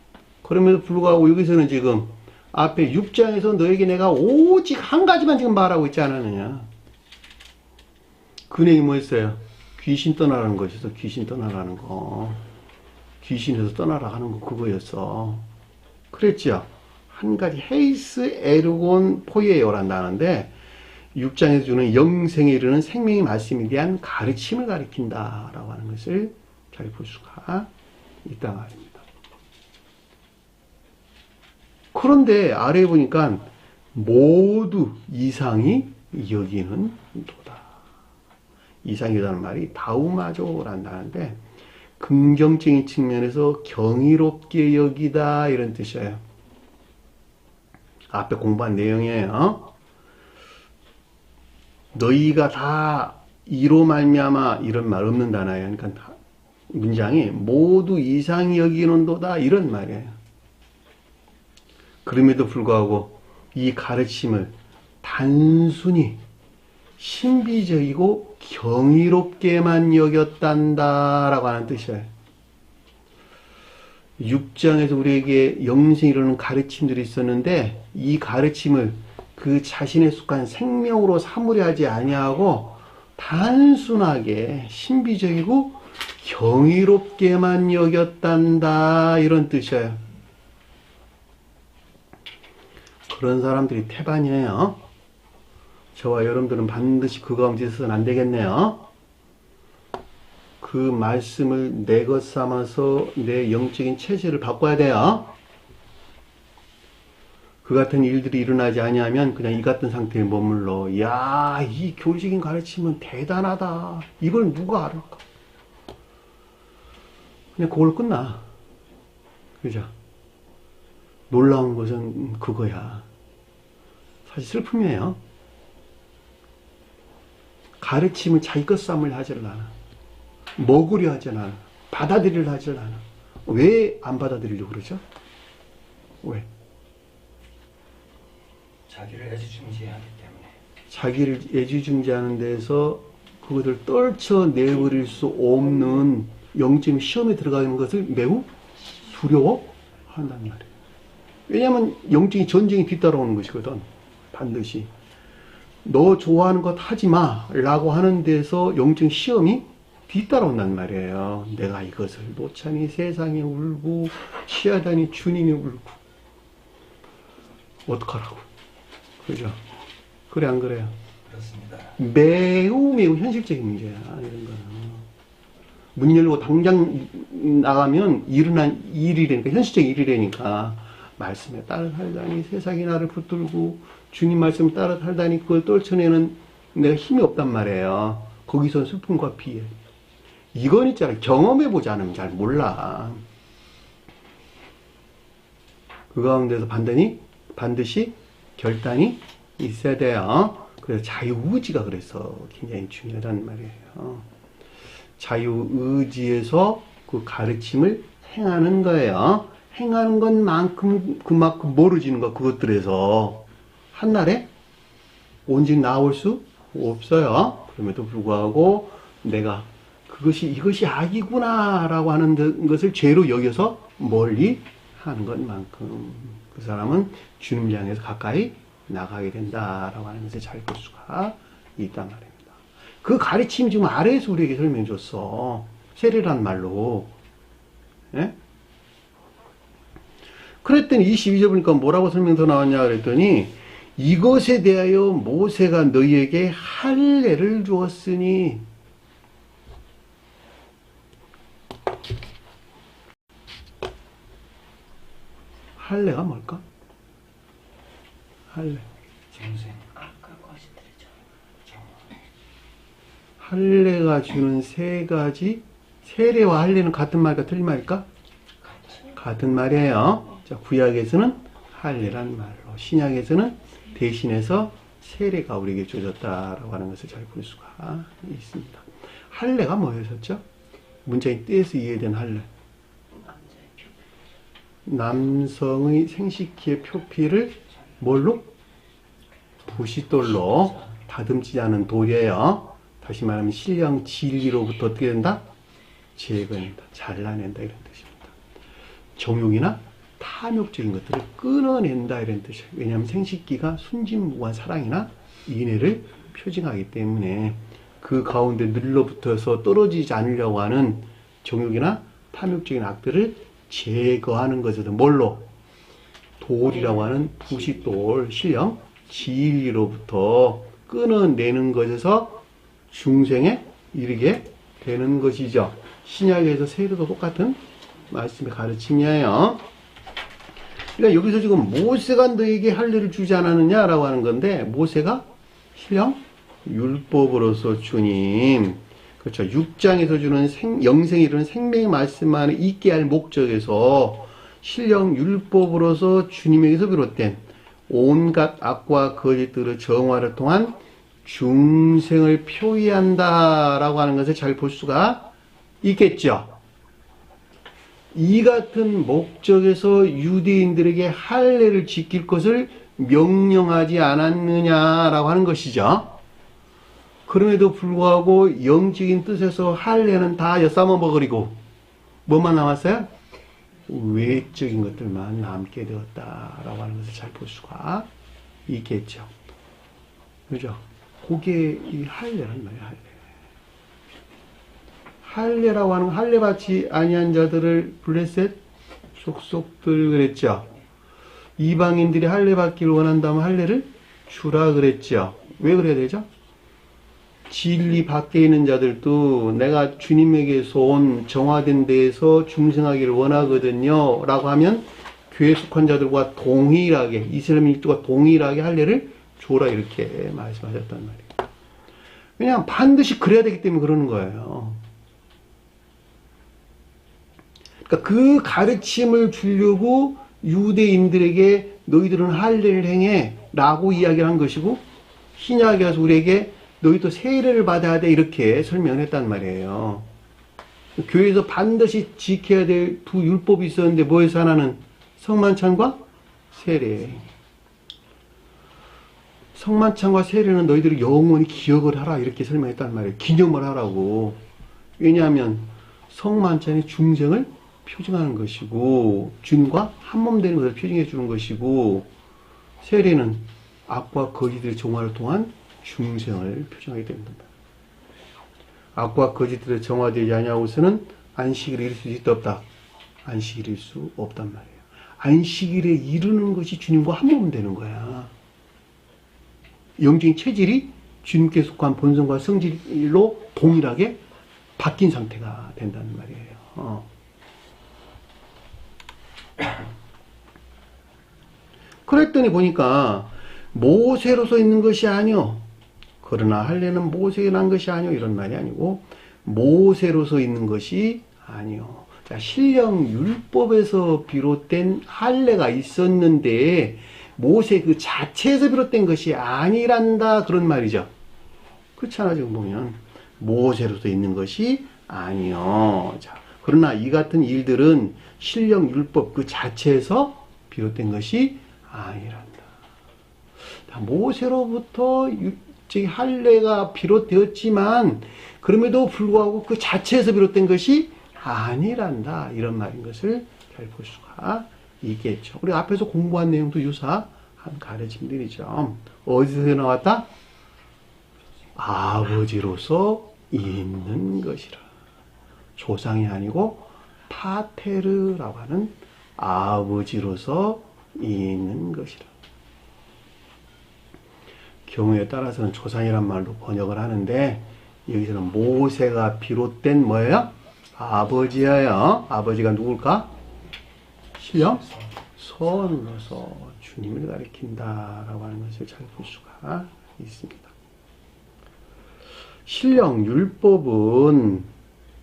그럼에도 불구하고 여기서는 지금 앞에 6장에서 너에게 내가 오직 한 가지만 지금 말하고 있지 않았느냐. 그 내용이 뭐였어요? 귀신 떠나라는 것이었어. 귀신 떠나라는 거. 귀신에서 떠나라 하는 거 그거였어. 그랬죠. 한 가지 헤이스 에르곤 포이에요란다는데 6장에서 주는 영생에 이르는 생명의 말씀에 대한 가르침을 가리킨다라고 하는 것을 잘 볼 수가 있다 말입니다. 그런데 아래에 보니까 모두 이상이 여기는 도다. 이상이라는 말이 다우마조란다는데 긍정적인 측면에서 경이롭게 여기다 이런 뜻이에요. 앞에 공부한 내용이에요. 너희가 다 이로 말미암아 이런 말 없는 단어예요. 그러니까 문장이 모두 이상히 여기는도다 이런 말이에요. 그럼에도 불구하고 이 가르침을 단순히 신비적이고 경이롭게만 여겼단다라고 하는 뜻이에요. 6장에서 우리에게 영생에 이르는 가르침들이 있었는데 이 가르침을 그 자신에 속한 생명으로 삼으려 하지 아니하고 단순하게 신비적이고 경이롭게만 여겼단다 이런 뜻이에요. 그런 사람들이 태반이에요. 저와 여러분들은 반드시 그 가운데 있어서는 안 되겠네요. 그 말씀을 내 것 삼아서 내 영적인 체질을 바꿔야 돼요. 그 같은 일들이 일어나지 아니하면 그냥 이 같은 상태에 머물러. 야, 이 교리적인 가르침은 대단하다. 이걸 누가 알을까? 그냥 그걸로 끝나. 그죠? 놀라운 것은 그거야. 사실 슬픔이에요. 가르침을 자기 것 삼으려 하질 않아. 먹으려 하질 않아. 받아들이려 하질 않아. 왜 안 받아들이려고 그러죠? 왜? 자기를 애지중지하기 때문에. 자기를 애지중지하는 데서 그것을 떨쳐내버릴 수 없는 영적인 시험에 들어가는 것을 매우 두려워한단 말이에요. 왜냐하면 영적인 전쟁이 뒤따라오는 것이거든. 반드시. 너 좋아하는 것 하지 마 라고 하는 데서 영적인 시험이 뒤따라온단 말이에요. 내가 이것을 놓자니 세상에 울고 취하다니 주님이 울고 어떡하라고. 그죠? 그래 안 그래요? 그렇습니다. 매우 현실적인 문제야. 이런 거는. 문 열고 당장 나가면 일어난 일이라니까, 현실적인 일이라니까. 말씀에 따라 살다니 세상이 나를 붙들고 주님 말씀 따라 살다니 그걸 떨쳐내는 내가 힘이 없단 말이에요. 거기서 슬픔과 피해. 이건 있잖아. 경험해보지 않으면 잘 몰라. 그 가운데서 반드시 결단이 있어야 돼요. 그래서 자유의지가 그래서 굉장히 중요하단 말이에요. 자유의지에서 그 가르침을 행하는 거예요. 행하는 것만큼 그만큼 멀어지는 거, 그것들에서 한날에 온전히 나올 수 없어요. 그럼에도 불구하고 내가 이것이 악이구나 라고 하는 것을 죄로 여겨서 멀리 하는 것만큼 그 사람은 주님 향해서 가까이 나가게 된다라고 하는 것을 잘 볼 수가 있단 말입니다. 그 가르침이 지금 아래에서 우리에게 설명해 줬어. 세례란 말로. 예? 그랬더니 22절 보니까 뭐라고 설명서 나왔냐 그랬더니 이것에 대하여 모세가 너희에게 할례를 주었으니. 할례가 뭘까? 할례. 정생. 아까 거시들이죠. 할례가 주는 세 가지. 세례와 할례는 같은 말일까 틀린 말일까? 같은 말이에요. 자, 구약에서는 할례란 말로, 신약에서는 대신해서 세례가 우리에게 주어졌다라고 하는 것을 잘 볼 수가 있습니다. 할례가 뭐였었죠? 문자의 뜻에서 이해된 할례. 남성의 생식기의 표피를 뭘로? 부싯돌로 다듬지 않은 돌이에요. 다시 말하면 신령 진리로부터 어떻게 된다? 제거한다, 잘라낸다 이런 뜻입니다. 정욕이나 탐욕적인 것들을 끊어낸다 이런 뜻이에요. 왜냐하면 생식기가 순진무구한 사랑이나 인애를 표징하기 때문에 그 가운데 늘러붙어서 떨어지지 않으려고 하는 정욕이나 탐욕적인 악들을 제거하는 것에서 뭘로? 돌이라고 하는 부싯돌, 신령 진리로부터 끊어내는 것에서 중생에 이르게 되는 것이죠. 신약에서 세례도 똑같은 말씀의 가르침이에요. 그러니까 여기서 지금 모세가 너에게 할례를 주지 않았느냐라고 하는 건데, 모세가 신령 율법으로서 주님, 그렇죠. 6장에서 주는 영생에 이르는 생명의 말씀만을 있게 할 목적에서 신령 율법으로서 주님에게서 비롯된 온갖 악과 거짓들의 정화를 통한 중생을 표의한다라고 하는 것을 잘 볼 수가 있겠죠. 이 같은 목적에서 유대인들에게 할례를 지킬 것을 명령하지 않았느냐라고 하는 것이죠. 그럼에도 불구하고 영적인 뜻에서 할례는 다 엿삼아먹으리고 뭐만 남았어요? 외적인 것들만 남게 되었다라고 하는 것을 잘 볼 수가 있겠죠. 그죠? 그게 이 할례란 말이에요. 할례. 할례라고 하는 할례 받지 아니한 자들을 블레셋 속속들 그랬죠. 이방인들이 할례 받기를 원한다면 할례를 주라 그랬죠. 왜 그래야 되죠? 진리 밖에 있는 자들도 내가 주님에게서 온 정화된 데에서 중생하기를 원하거든요 라고 하면 교회 속한 자들과 동일하게 이스라엘 민족과 동일하게 할례를 줘라 이렇게 말씀하셨단 말이에요. 왜냐하면 반드시 그래야 되기 때문에 그러는 거예요. 그러니까 그 가르침을 주려고 유대인들에게 너희들은 할례를 행해 라고 이야기를 한 것이고 신약에 와서 우리에게 너희도 세례를 받아야 돼 이렇게 설명을 했단 말이에요. 교회에서 반드시 지켜야 될 두 율법이 있었는데 뭐에서 하나는 성만찬과 세례. 성만찬과 세례는 너희들이 영원히 기억을 하라 이렇게 설명했단 말이에요. 기념을 하라고. 왜냐하면 성만찬이 중생을 표징하는 것이고 주님과 한몸 되는 것을 표징해 주는 것이고 세례는 악과 거짓의 정화를 통한 중생을 표정하게 됩니다. 악과 거짓들의 정화되지 아니하고서는 안식일에 이룰 수 있다 없다. 안식일에 이룰 수 없단 말이에요. 안식일에 이루는 것이 주님과 한몸 되는 거야. 영적인 체질이 주님께 속한 본성과 성질로 동일하게 바뀐 상태가 된다는 말이에요. 그랬더니 보니까 모세로서 있는 것이 아니요. 그러나 할례는 모세에 난 것이 아니요. 이런 말이 아니고 모세로서 있는 것이 아니요. 자, 신령 율법에서 비롯된 할례가 있었는데 모세 그 자체에서 비롯된 것이 아니란다 그런 말이죠. 그렇잖아 지금 보면 모세로서 있는 것이 아니요. 자, 그러나 이 같은 일들은 신령 율법 그 자체에서 비롯된 것이 아니란다. 모세로부터 할례가 비롯되었지만 그럼에도 불구하고 그 자체에서 비롯된 것이 아니란다. 이런 말인 것을 잘 볼 수가 있겠죠. 우리 앞에서 공부한 내용도 유사한 가르침들이죠. 어디서 나왔다? 아버지로서 있는 것이라. 조상이 아니고 파테르라고 하는 아버지로서 있는 것이라. 경우에 따라서는 조상이란 말로 번역을 하는데 여기서는 모세가 비롯된 뭐예요? 아버지예요. 아버지가 누굴까? 신령 선으로서 주님을 가리킨다라고 하는 것을 잘 볼 수가 있습니다. 신령 율법은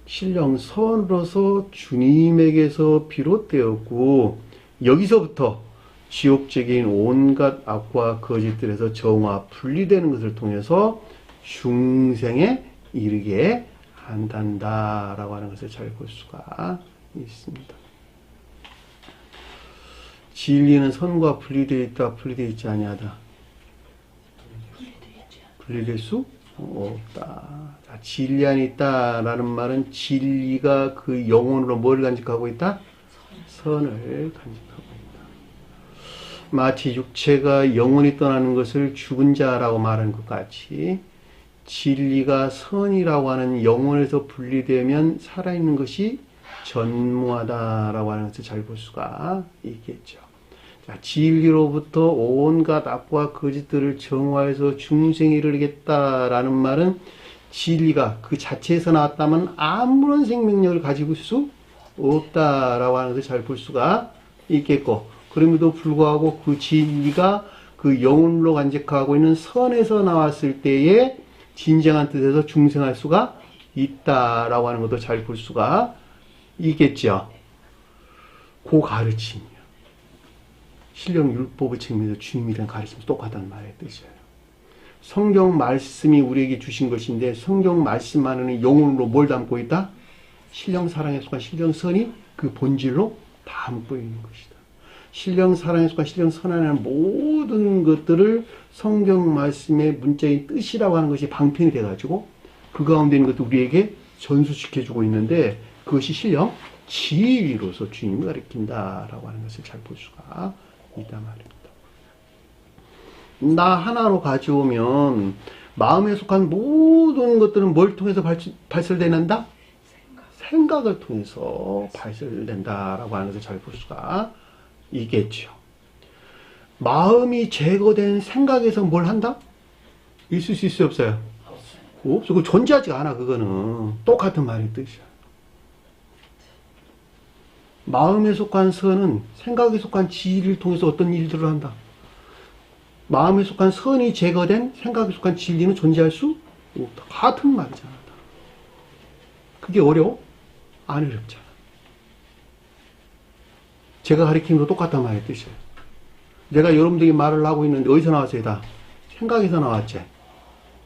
신령 선으로서 주님에게서 비롯되었고 여기서부터 지옥적인 온갖 악과 거짓들에서 정화 분리되는 것을 통해서 중생에 이르게 한단다라고 하는 것을 잘 볼 수가 있습니다. 진리는 선과 분리되어 있다, 분리되어 있지 아니하다. 분리될 수 없다. 자, 진리 안에 있다라는 말은 진리가 그 영혼으로 뭘 간직하고 있다? 선을 간직하고 있다. 마치 육체가 영혼이 떠나는 것을 죽은 자라고 말하는 것 같이 진리가 선이라고 하는 영혼에서 분리되면 살아있는 것이 전무하다라고 하는 것을 잘 볼 수가 있겠죠. 자, 진리로부터 온갖 악과 거짓들을 정화해서 중생에 이르겠다라는 말은 진리가 그 자체에서 나왔다면 아무런 생명력을 가지고 있을 수 없다라고 하는 것을 잘 볼 수가 있겠고 그럼에도 불구하고 그 진리가 그 영혼으로 간직하고 있는 선에서 나왔을 때에 진정한 뜻에서 중생할 수가 있다라고 하는 것도 잘 볼 수가 있겠죠. 그 가르침이요. 신령 율법의 측면에서 주님에 대한 가르침이 똑같다는 말의 뜻이에요. 성경 말씀이 우리에게 주신 것인데 성경 말씀 안에는 영혼으로 뭘 담고 있다? 신령 사랑에 속한 신령 선이 그 본질로 담고 있는 것이다. 신령 사랑에 속한 신령 선 안에는 모든 것들을 성경 말씀의 문자인 뜻이라고 하는 것이 방편이 돼가지고 그 가운데 있는 것도 우리에게 전수시켜주고 있는데 그것이 신령 진리로서 주님을 가리킨다라고 하는 것을 잘 볼 수가 있단 말입니다. 나 하나로 가져오면 마음에 속한 모든 것들은 뭘 통해서 발설된다? 생각을 통해서 발설된다라고 하는 것을 잘 볼 수가 있겠죠. 마음이 제거된 생각에서 뭘 한다? 있을 수 있어요, 없어요? 없어. 그 존재하지가 않아. 그거는 똑같은 말의 뜻이야. 마음에 속한 선은 생각에 속한 진리를 통해서 어떤 일들을 한다. 마음에 속한 선이 제거된 생각에 속한 진리는 존재할 수 없다. 같은 말이잖아. 그게 어려워? 안 어렵잖아. 제가 가리키는 거 똑같단 말의 뜻이에요. 내가 여러분들이 말을 하고 있는데 어디서 나왔어요? 다 생각에서 나왔지.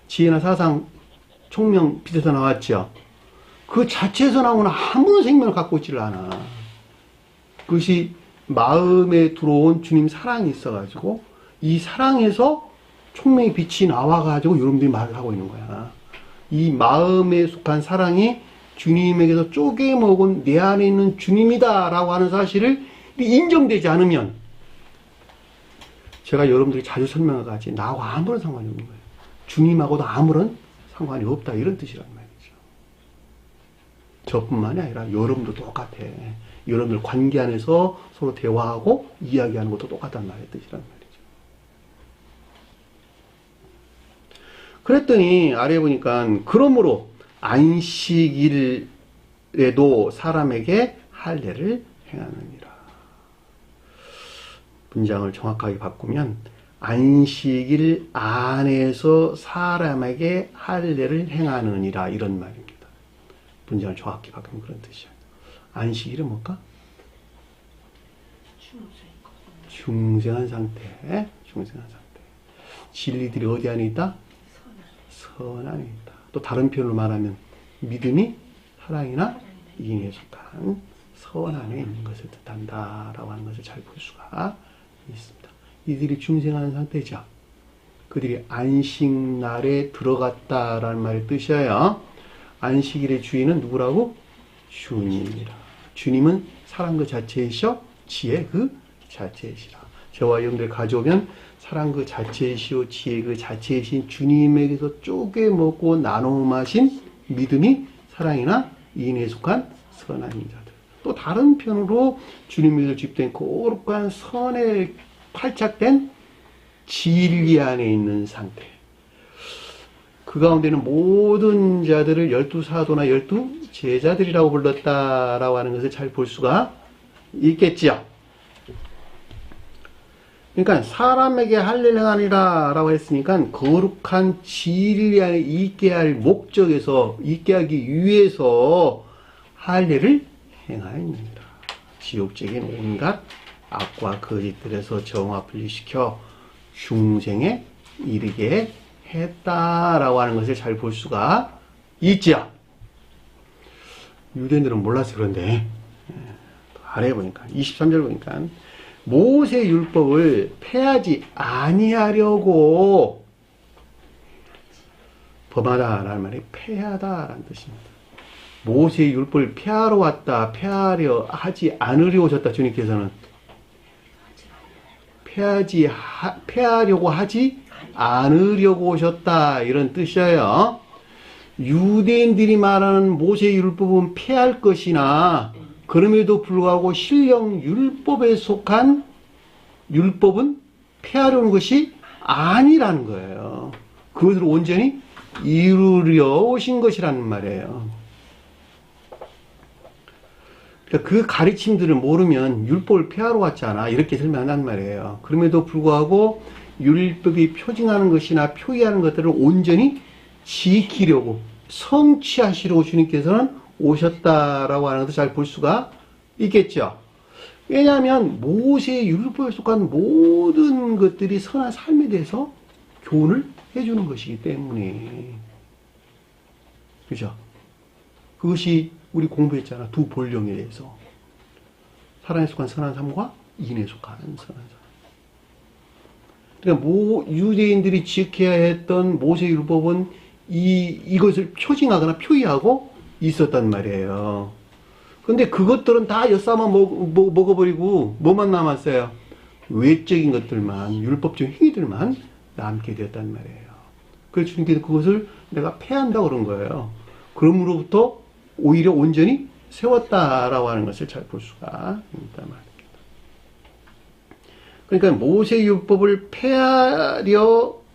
지혜나 사상, 총명, 빛에서 나왔죠. 그 자체에서 나오는 아무런 생명을 갖고 있지를 않아. 그것이 마음에 들어온 주님 사랑이 있어가지고 이 사랑에서 총명의 빛이 나와가지고 여러분들이 말을 하고 있는 거야. 이 마음에 속한 사랑이 주님에게서 쪼개먹은 내 안에 있는 주님이다 라고 하는 사실을 인정되지 않으면 제가 여러분들이 자주 설명하지 나하고 아무런 상관이 없는 거예요. 주님하고도 아무런 상관이 없다 이런 뜻이란 말이죠. 저뿐만이 아니라 여러분도 똑같아. 여러분들 관계 안에서 서로 대화하고 이야기하는 것도 똑같단 말의 뜻이란 말이죠. 그랬더니 아래에 보니까 그러므로 안식일에도 사람에게 할례를 행하느니라. 문장을 정확하게 바꾸면 안식일 안에서 사람에게 할례를 행하느니라 이런 말입니다. 문장을 정확히 바꾸면 그런 뜻이야. 안식일은 뭘까? 중생한 상태. 중생한 상태. 진리들이 어디 안에 있다? 선 안에 있다. 또 다른 표현으로 말하면 믿음이 사랑이나 이인에 속한 선 안에 있는 것을 뜻한다 라고 하는 것을 잘 볼 수가 있습니다. 이들이 중생한 상태죠. 그들이 안식날에 들어갔다라는 말의 뜻이에요. 안식일의 주인은 누구라고? 주님이라. 주님은 사랑 그 자체이시오, 지혜 그 자체이시라. 저와 여러분들 가져오면 사랑 그 자체이시오, 지혜 그 자체이신 주님에게서 쪼개먹고 나눠 마신 믿음이 사랑이나 이인에 속한 선한 자들. 또 다른 편으로 주님에게서 주입된 거룩한 선에 팔착된 진리 안에 있는 상태. 그 가운데는 모든 자들을 12사도나 12제자들이라고 불렀다라고 하는 것을 잘 볼 수가 있겠지요. 그러니까 사람에게 할례를 행하니라 라고 했으니까 거룩한 진리 안에 있게 할 목적에서 있게 하기 위해서 할례를 행하였느니라. 지옥적인 온갖 악과 거짓들에서 정화 분리시켜 중생에 이르게 했다라고 하는 것을 잘 볼 수가 있죠. 유대인들은 몰라서 그런데 아래에 보니까 23절 보니까 모세 율법을 폐하지 아니하려고 범하다라는 말이 폐하다라는 뜻입니다. 모세 율법을 폐하러 왔다, 폐하려 하지 않으려 오셨다. 주님께서는 폐하려고 하지 않으려고 오셨다 이런 뜻이에요. 유대인들이 말하는 모세 율법은 폐할 것이나 그럼에도 불구하고 신령 율법에 속한 율법은 폐하려는 것이 아니라는 거예요. 그것을 온전히 이루려 오신 것이라는 말이에요. 그러니까 그 가르침들을 모르면 율법을 폐하러 왔잖아 이렇게 설명한단 말이에요. 그럼에도 불구하고 율법이 표징하는 것이나 표기하는 것들을 온전히 지키려고 성취하시려고 주님께서는 오셨다라고 하는 것을 잘 볼 수가 있겠죠. 왜냐하면 모세의 율법에 속한 모든 것들이 선한 삶에 대해서 교훈을 해주는 것이기 때문에. 그죠? 그것이 우리 공부했잖아. 두 본령에 대해서. 사랑에 속한 선한 삶과 인에 속한 선한 삶. 그러니까 유대인들이 지켜야 했던 모세율법은 이것을 표징하거나 표기하고 있었단 말이에요. 근데 그것들은 다 엿삼아 먹어버리고 뭐만 남았어요? 외적인 것들만, 율법적인 행위들만 남게 되었단 말이에요. 그래서 주님께서 그것을 내가 폐한다고 그런 거예요. 그러므로부터 오히려 온전히 세웠다라고 하는 것을 잘 볼 수가 있단 말입니다. 그러니까 모세율법을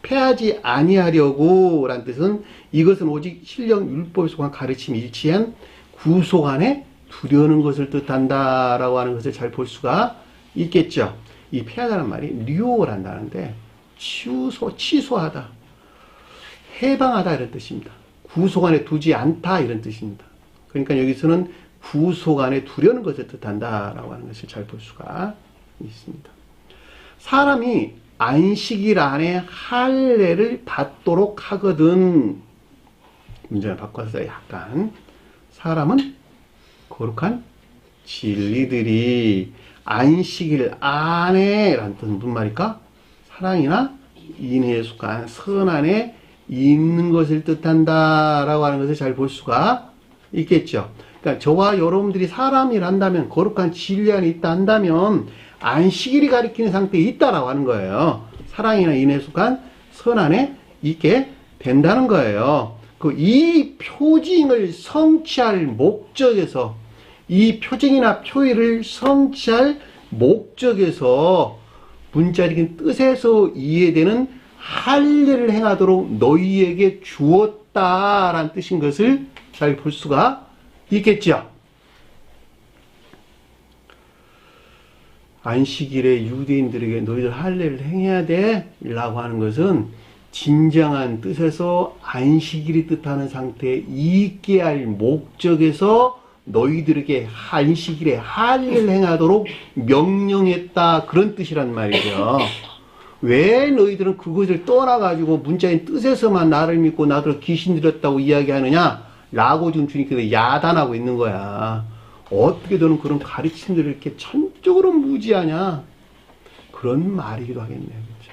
패하지 아니하려고 라는 뜻은 이것은 오직 신령 율법에 속한 가르침이 일치한 구속 안에 두려는 것을 뜻한다 라고 하는 것을 잘 볼 수가 있겠죠. 이 패하다는 말이 류오란다는데 취소하다, 해방하다 이런 뜻입니다. 구속 안에 두지 않다 이런 뜻입니다. 그러니까 여기서는 구속 안에 두려는 것을 뜻한다 라고 하는 것을 잘 볼 수가 있습니다. 사람이 안식일 안에 할례를 받도록 하거든. 문장을 바꿔서 약간 사람은 거룩한 진리들이 안식일 안에 라는 뜻은 무슨 말일까? 사랑이나 인애에 속한 선 안에 있는 것을 뜻한다 라고 하는 것을 잘 볼 수가 있겠죠. 그러니까 저와 여러분들이 사람이란다면 거룩한 진리 안에 있다 한다면 안식일이 가리키는 상태에 있다라고 하는 거예요. 사랑이나 인애에 속한 선 안에 있게 된다는 거예요. 이 표징을 성취할 목적에서 이 표징이나 표의를 성취할 목적에서 문자적인 뜻에서 이해되는 할례를 행하도록 너희에게 주었다라는 뜻인 것을 잘 볼 수가 있겠죠. 안식일에 유대인들에게 너희들 할례를 행해야 돼 라고 하는 것은 진정한 뜻에서 안식일이 뜻하는 상태에 있게 할 목적에서 너희들에게 안식일에 할례를 행하도록 명령했다 그런 뜻이란 말이죠. 왜 너희들은 그것을 떠나가지고 문자인 뜻에서만 나를 믿고 나를 귀신 들였다고 이야기하느냐 라고 지금 주님께서 야단하고 있는 거야. 어떻게 너는 그런 가르침들을 이렇게 전적으로 무지하냐 그런 말이기도 하겠네요. 그렇죠?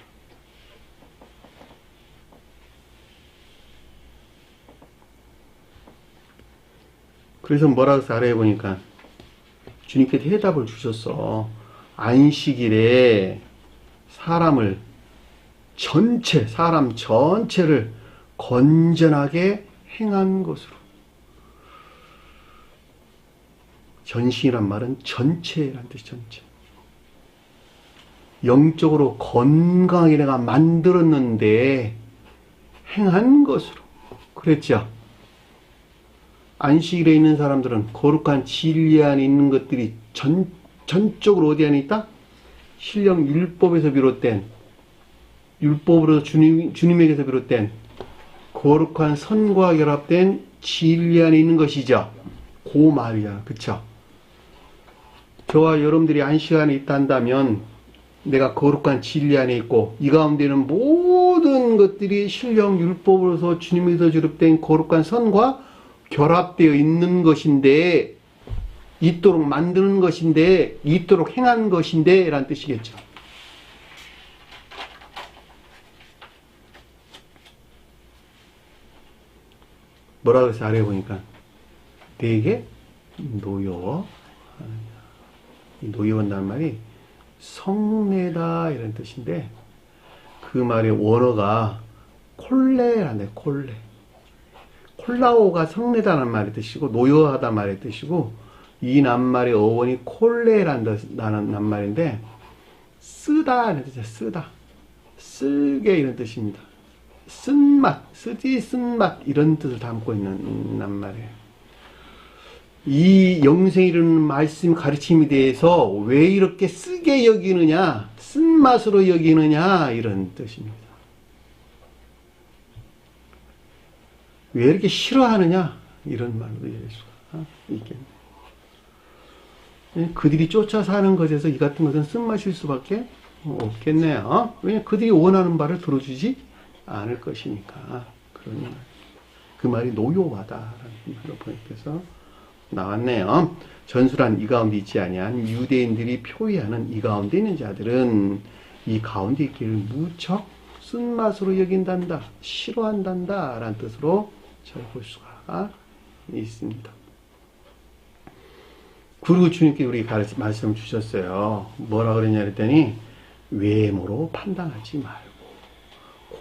그래서 뭐라고 해서 아래에 보니까 주님께서 해답을 주셨어. 안식일에 사람 전체를 건전하게 행한 것으로. 전신이란 말은 전체란 뜻이 전체. 영적으로 건강하게 내가 만들었는데 행한 것으로. 그랬죠. 안식일에 있는 사람들은 거룩한 진리 안에 있는 것들이 전적으로 어디 안에 있다? 신령 율법에서 비롯된 율법으로 주님에게서 비롯된 거룩한 선과 결합된 진리 안에 있는 것이죠. 그 말이야. 그쵸? 저와 여러분들이 안식 안에 있다 한다면 내가 거룩한 진리 안에 있고 이 가운데는 모든 것들이 신령 율법으로서 주님에서 비롯된 거룩한 선과 결합되어 있는 것인데 있도록 만드는 것인데 있도록 행한 것인데 라는 뜻이겠죠. 뭐라고 해서 아래 보니까 내게 노여 이 노여한다는 말이 성내다 이런 뜻인데 그 말의 원어가 콜레란데 콜레 콜라오가 성내다는 말의 뜻이고 노여하다 말의 뜻이고 이 낱말의 어원이 콜레라는 낱말인데 쓰다 이런 뜻이야. 쓰다 쓸게 이런 뜻입니다. 쓴맛 쓰디 쓴맛 이런 뜻을 담고 있는 낱말이에요. 이 영생이 이르는 말씀 가르침에 대해서 왜 이렇게 쓰게 여기느냐 쓴맛으로 여기느냐 이런 뜻입니다. 왜 이렇게 싫어하느냐 이런 말로 이해할 수가 있겠네요. 그들이 쫓아 사는 것에서 이 같은 것은 쓴맛일 수밖에 없겠네요. 왜냐하면 그들이 원하는 바를 들어주지 않을 것이니까. 그런 말. 그 말이 노요하다라는 말로 번역해서 나왔네요. 전술한 이 가운데 있지 아니한 유대인들이 표의하는 이 가운데 있는 자들은 이 가운데 있기를 무척 쓴맛으로 여긴단다, 싫어한단다 라는 뜻으로 잘 볼 수가 있습니다. 그리고 주님께 우리 말씀 주셨어요. 뭐라 그랬냐 그랬더니 외모로 판단하지 말고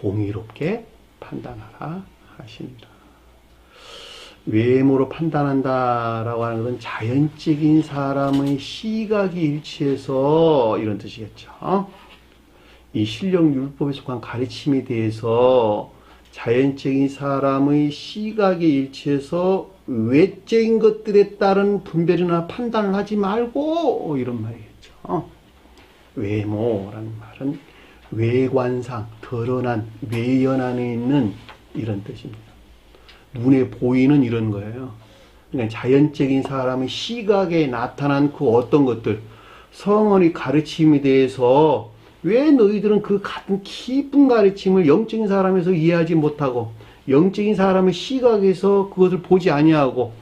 공의롭게 판단하라 하십니다. 외모로 판단한다라고 하는 것은 자연적인 사람의 시각이 일치해서 이런 뜻이겠죠. 이 신령율법에 속한 가르침에 대해서 자연적인 사람의 시각에 일치해서 외적인 것들에 따른 분별이나 판단을 하지 말고 이런 말이겠죠. 외모라는 말은 외관상, 드러난, 외연 안에 있는 이런 뜻입니다. 눈에 보이는 이런 거예요. 그러니까 자연적인 사람의 시각에 나타난 그 어떤 것들, 성언의 가르침에 대해서 왜 너희들은 그 같은 깊은 가르침을 영적인 사람에서 이해하지 못하고 영적인 사람의 시각에서 그것을 보지 아니하고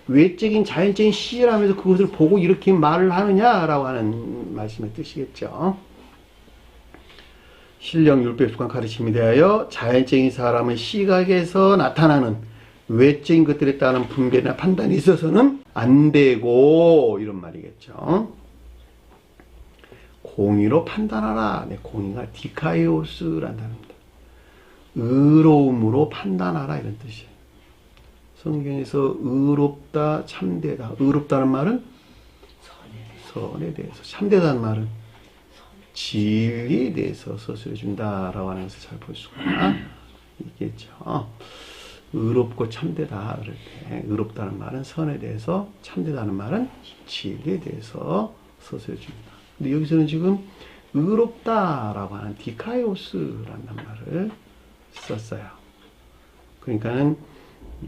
외적인 자연적인 시람에서 그것을 보고 이렇게 말을 하느냐라고 하는 말씀의 뜻이겠죠. 신령율법에 속한 가르침에 대하여 자연적인 사람의 시각에서 나타나는 외적인 것들에 따른 분별이나 판단이 있어서는 안 되고 이런 말이겠죠. 공의로 판단하라. 네, 공의가 디카이오스라는 단어입니다. 의로움으로 판단하라 이런 뜻이에요. 성경에서 의롭다, 참되다. 의롭다는 말은 선에 대해서, 참되다는 말은 진리에 대해서 서술해 준다라고 하는 것을 잘 볼 수가 있겠죠. 의롭고 참되다 그럴 때 의롭다는 말은 선에 대해서, 참되다는 말은 진리에 대해서 서술해 줍니다. 근데 여기서는 지금 의롭다라고 하는 디카이오스라는 말을 썼어요. 그러니까는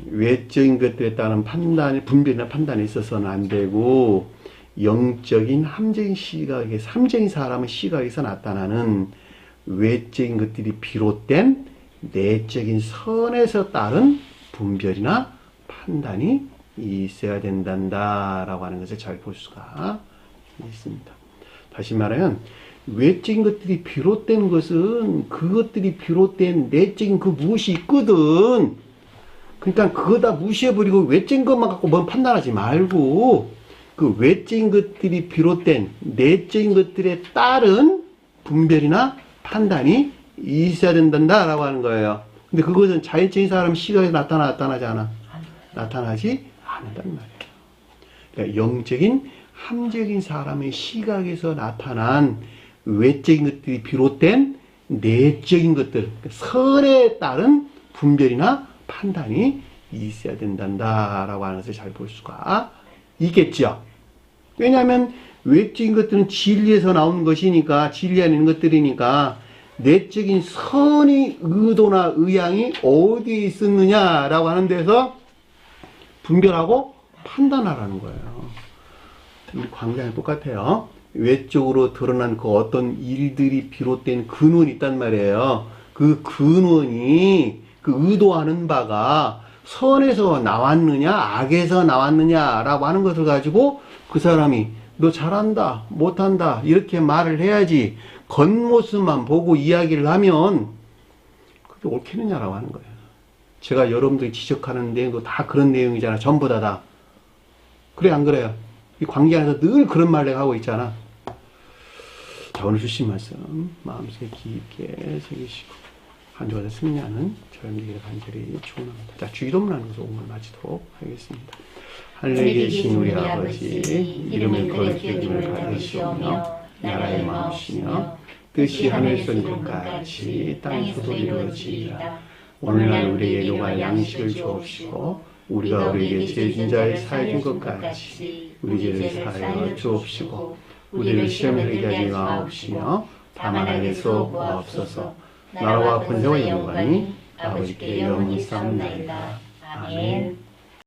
외적인 것들에 따른 판단, 분별이나 판단에 있어서는 안 되고 영적인 함적인 시각에, 함적인 사람의 시각에서 나타나는 외적인 것들이 비롯된 내적인 선에서 따른 분별이나 판단이 있어야 된단다라고 하는 것을 잘 볼 수가 있습니다. 다시 말하면 외적인 것들이 비롯된 것은 그것들이 비롯된 내적인 그 무엇이 있거든. 그러니까 그거 다 무시해버리고 외적인 것만 갖고 뭔 판단하지 말고 그 외적인 것들이 비롯된 내적인 것들에 따른 분별이나 판단이 있어야 된다라고 하는 거예요. 근데 그것은 자연적인 사람 시각에서 나타나지 않아? 나타나지 않는단 말이에요. 그러니까 영적인 함적인 사람의 시각에서 나타난 외적인 것들이 비롯된 내적인 것들, 선에 따른 분별이나 판단이 있어야 된다라고 하는 것을 잘 볼 수가 있겠죠. 왜냐하면 외적인 것들은 진리에서 나오는 것이니까, 진리 안에 있는 것들이니까 내적인 선의 의도나 의향이 어디에 있었느냐라고 하는 데서 분별하고 판단하라는 거예요. 광장이 똑같아요. 외적으로 드러난 그 어떤 일들이 비롯된 근원이 있단 말이에요. 그 근원이 그 의도하는 바가 선에서 나왔느냐 악에서 나왔느냐라고 하는 것을 가지고 그 사람이 너 잘한다 못한다 이렇게 말을 해야지 겉모습만 보고 이야기를 하면 그게 옳겠느냐라고 하는 거예요. 제가 여러분들이 지적하는 내용도 다 그런 내용이잖아. 전부 다. 그래 안 그래요? 이 관계 안에서 늘 그런 말 내가 하고 있잖아. 자, 오늘 주신 말씀 마음속에 깊게 새기시고 한 주간의 승리하는 저희들에게 간절히 축원합니다. 자, 주기도문 하면서 오늘 마치도록 하겠습니다. 하늘에 계신 우리 아버지, 이름을 거룩히 받으시오며 나라의 마음이시며 뜻이 하늘에서 이룬 것 같이 땅에서도 이루어지리이다. 오늘날 우리에게 요구할 양식을 주옵시고 우리가 우리에게 죄진 자를 사해 준 것 같이 우리 죄를 사하여 주옵시고 우리를 시험에 들게 하지 마옵시며 다만 악에서 구하옵소서. 나라와 권세와 영광이 아버지께 영원히 쌓옵나이다. 아멘.